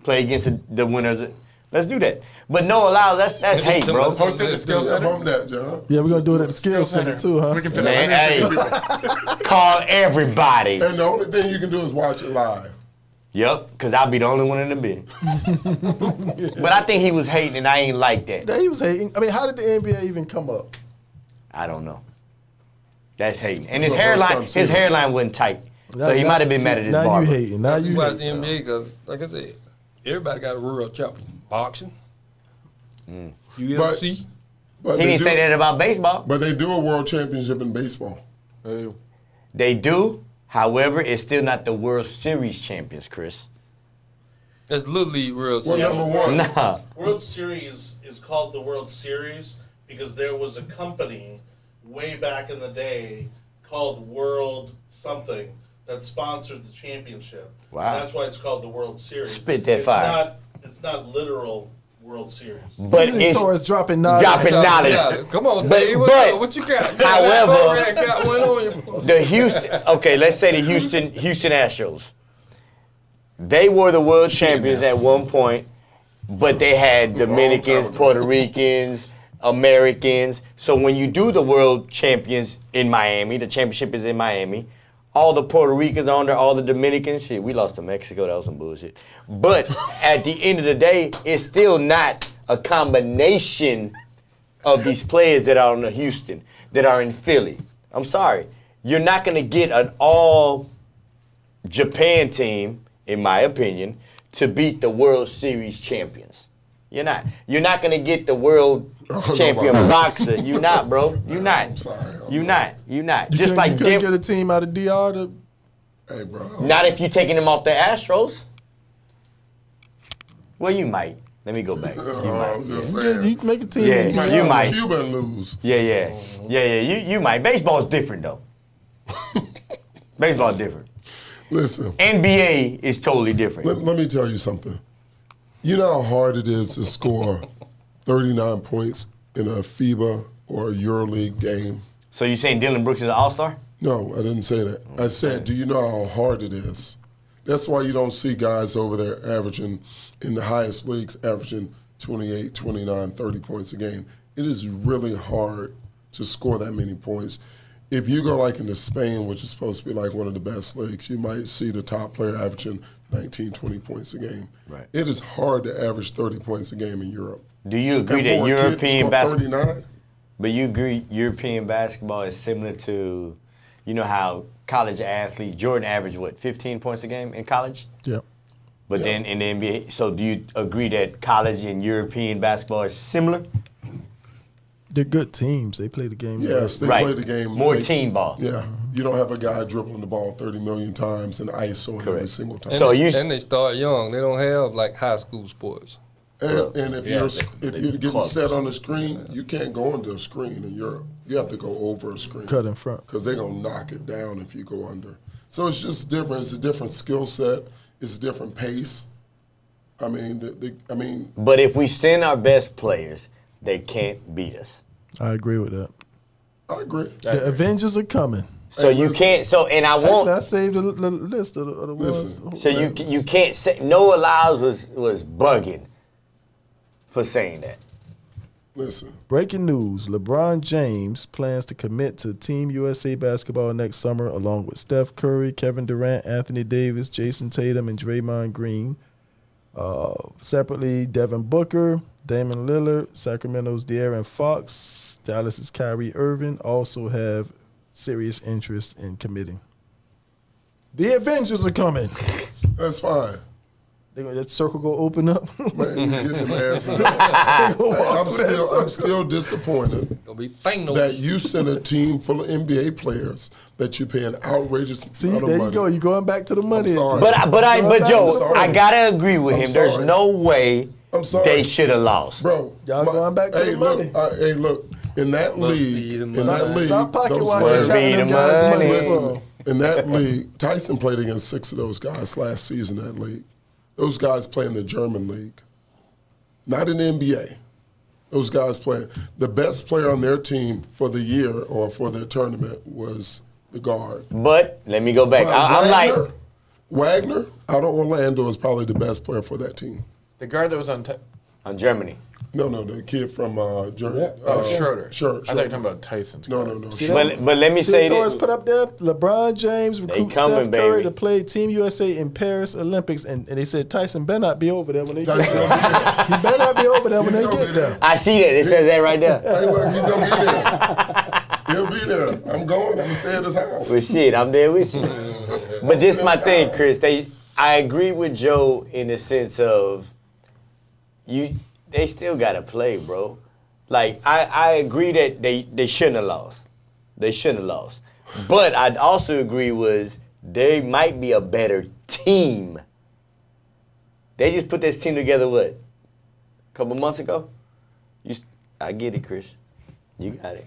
play against the winners. Let's do that. But no allows. That's hate, bro. Host at the skill Yeah, center. bump that, John. Yeah, we're gonna do it at the skill center too, huh? We can fit Man, 150 hey, people. call everybody. And the only thing you can do is watch it live. Yep, because I'll be the only one in the building. But I think he was hating, and I ain't like that. Yeah, he was hating. I mean, how did the NBA even come up? I don't know. That's hating. And It's his the first time hairline, seeing his it. hairline wasn't tight. So he might have been mad at his now barber. you hating. Now You you watch the hating. NBA because, like I said, everybody got a world champion. Boxing, UFC. But He they didn't do, say that about baseball. But they do a world championship in baseball. They do. However, it's still not the World Series champions, Chris. That's Little League World Well, Series. number one. Nah. World Series is called the World Series because there was a company way back in the day called World something that sponsored the championship. Wow. And that's why it's called the World Series. Spit that it's fire. It's not literal World Series. But it's Torres dropping knowledge. dropping knowledge. Yeah, come on, But- Dave. but- What you got? however- Rat got one on you. The Houston, okay, let's say the Houston Astros. They were the world champions at one point, but they had Dominicans, Puerto Ricans, Americans. So when you do the world champions in Miami, the championship is in Miami, all the Puerto Ricans are on there, all the Dominicans. Shit, we lost to Mexico. That was some bullshit. But at the end of the day, it's still not a combination of these players that are on the Houston, that are in Philly. I'm sorry. You're not going to get an all Japan team, in my opinion, to beat the World Series champions. You're not. You're not going to get the world champion boxer. You're not, bro. You're not. I'm sorry. You're not. You're not. You Just like you couldn't Denver. get a team out of DR to. Hey, bro. Not if you're taking them off the Astros. Well, you might. Let me go back. You might. I'm just Yeah, saying. you can make a team. Yeah, in DR. you might. Cuba and lose. Yeah. You might. Baseball's different, though. Baseball's different. Listen, NBA is totally different. let me tell you something. You know how hard it is to score 39 points in a FIBA or a EuroLeague game? So you saying Dylan Brooks is an all-star? No, I didn't say that. I said, do you know how hard it is? That's why you don't see guys over there averaging, in the highest leagues, averaging 28, 29, 30 points a game. It is really hard to score that many points. If you go like into Spain, which is supposed to be like one of the best leagues, you might see the top player averaging 19, 20 points a game. Right. It is hard to average 30 points a game in Europe. Do you agree And that for a kid to European score basketball? 39? But you agree European basketball is similar to, you know how college athletes, Jordan averaged what, 15 points a game in college? Yeah. But then in the NBA, so do you agree that college and European basketball is similar? They're good teams. They play the game. Yes, they Right. play the game. More like- team ball. Yeah. You don't have a guy dribbling the ball 30 million times and ISO every Correct. single time. And, So and they start young. They don't have like high school sports. And if you're getting clubs. set on the screen, you can't go under a screen in Europe. You have to go over a screen. Cut in front. Because they're going to knock it down if you go under. So it's just different. It's a different skill set. It's a different pace. I mean, But if we send our best players, they can't beat us. I agree with that. I agree. The Avengers are coming. So you can't. So and I Actually, I won't. saved the list of the ones. Listen. So you can't say Noah Lyles was bugging for saying that. Listen. Breaking news: LeBron James plans to commit to Team USA basketball next summer, along with Steph Curry, Kevin Durant, Anthony Davis, Jason Tatum, and Draymond Green. Separately, Devin Booker, Damon Lillard, Sacramento's De'Aaron Fox, Dallas's Kyrie Irving also have serious interest in committing. The Avengers are coming. That's fine. That circle go open up. Man, you get them asses out. I'm still disappointed It'll be Thanos. that you sent a team full of NBA players that you pay an outrageous See, amount of there money. you go. You're going back to the money. sorry. But Joe, sorry. I gotta agree with him. There's sorry. no way I'm sorry. they should have lost. Bro, Y'all going back to the money. Hey, look, in that league, Stop pocket those watching, players- counting them guys' money. Listen, in that league, Tyson played against 6 of those guys last season in that league. Those guys play in the German league, not in the NBA. Those guys play. The best player on their team for the year or for their tournament was the guard. But let me go back. I'm like, Wagner out of Orlando is probably the best player for that team. The guard that was on Germany. No, the kid from Germany. Schroeder. Schroeder. I thought you were talking about Tyson's. No. But let me say Torres this. put up there. LeBron James recruit coming, Steph Curry baby. to play Team USA in Paris Olympics, and they said Tyson better not be over there when they get Tyson there. gonna be there. He better not be over there when they gonna get be there. I see that. It says that right there. Hey, look, he's gonna be there. He'll be there. I'm going. I'm gonna stay at his house. Well, shit, I'm there with you. But this is my thing, Chris. I agree with Joe in the sense of they still gotta play, bro. Like I agree that they shouldn't have lost. They shouldn't have lost. But I'd also agree was they might be a better team. They just put this team together what? A couple months ago? I get it, Chris. You got it.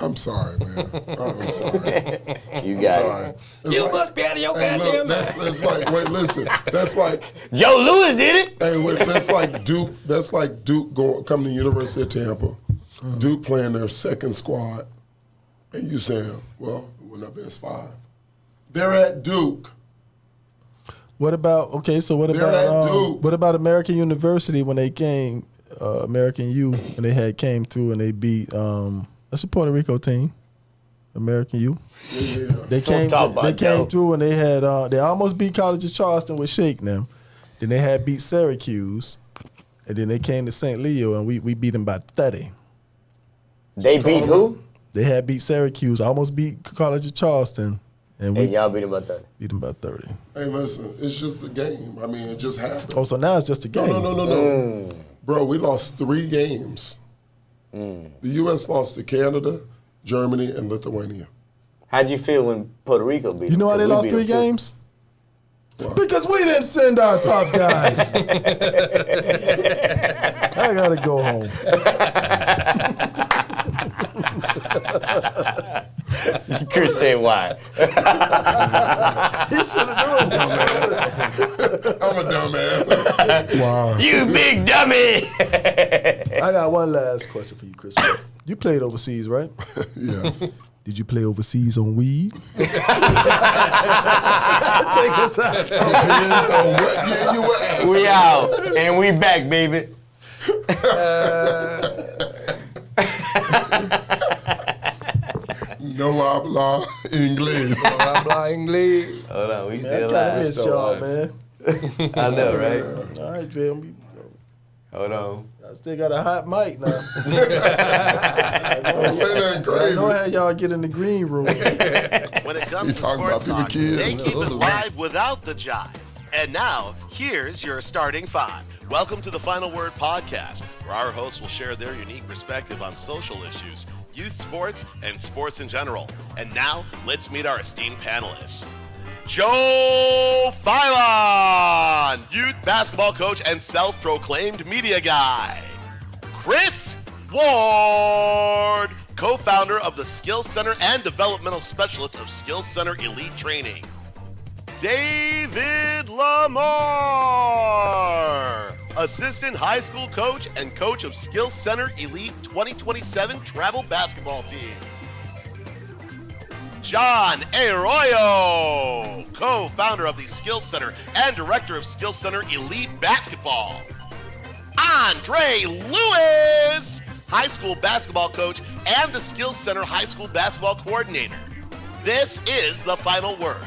I'm sorry, man. I'm sorry. You got Sorry. it. It's You like- must be out of your hey, goddamn look, that's like, wait, listen. That's like, Joe Louis did it. hey, wait, that's like Duke. That's like Duke coming to University of Tampa. Duke playing their second squad, and you saying, well, we're not best 5. They're at Duke. What about They're at Duke. what about American University when they came, American U, and they came through and they beat that's a Puerto Rico team, American U. Yeah. They So came talk about they came Joe. through and they had they almost beat College of Charleston with Shake them. Then they had beat Syracuse, and then they came to St. Leo and we beat them by 30. They beat who? They had beat Syracuse, almost beat College of Charleston, and we And y'all beat them by 30. beat them by 30. Hey, listen, it's just a game. I mean, it just happened. Oh, so now it's just a game. No. Bro, we lost 3 games. The U.S. lost to Canada, Germany, and Lithuania. How'd you feel when Puerto Rico beat them? You know why they 'Cause we lost beat 3 them too. games? Because we didn't send our top guys. I gotta go home. Chris said why. He should have known. I'm a dumbass. Wow. You big dummy. I got one last question for you, Chris. You played overseas, right? Yes. Did you play overseas on weed? Take us out. Depends on what year you were at. We out and we back, baby. No habla inglés. Habla inglés. Hold on, we I still kind of live. missed y'all, man. I know, right? All right, Dre. Hold on. I still got a hot mic now. Don't say nothing I crazy. know how y'all get in the green room. When it comes You to talking about sports people talk, kids? they keep it live without the jive. And now, here's your starting 5. Welcome to the Final Word podcast, where our hosts will share their unique perspective on social issues, youth sports, and sports in general. And now, let's meet our esteemed panelists. Joe Philon, youth basketball coach and self-proclaimed media guy. Chris Ward, co-founder of the Skills Center and developmental specialist of Skills Center Elite Training. David LaMarre, assistant high school coach and coach of Skills Center Elite 2027 travel basketball team. John Arroyo, co-founder of the Skills Center and director of Skills Center Elite Basketball. Andre Lewis, high school basketball coach and the Skills Center high school basketball coordinator. This is the Final Word.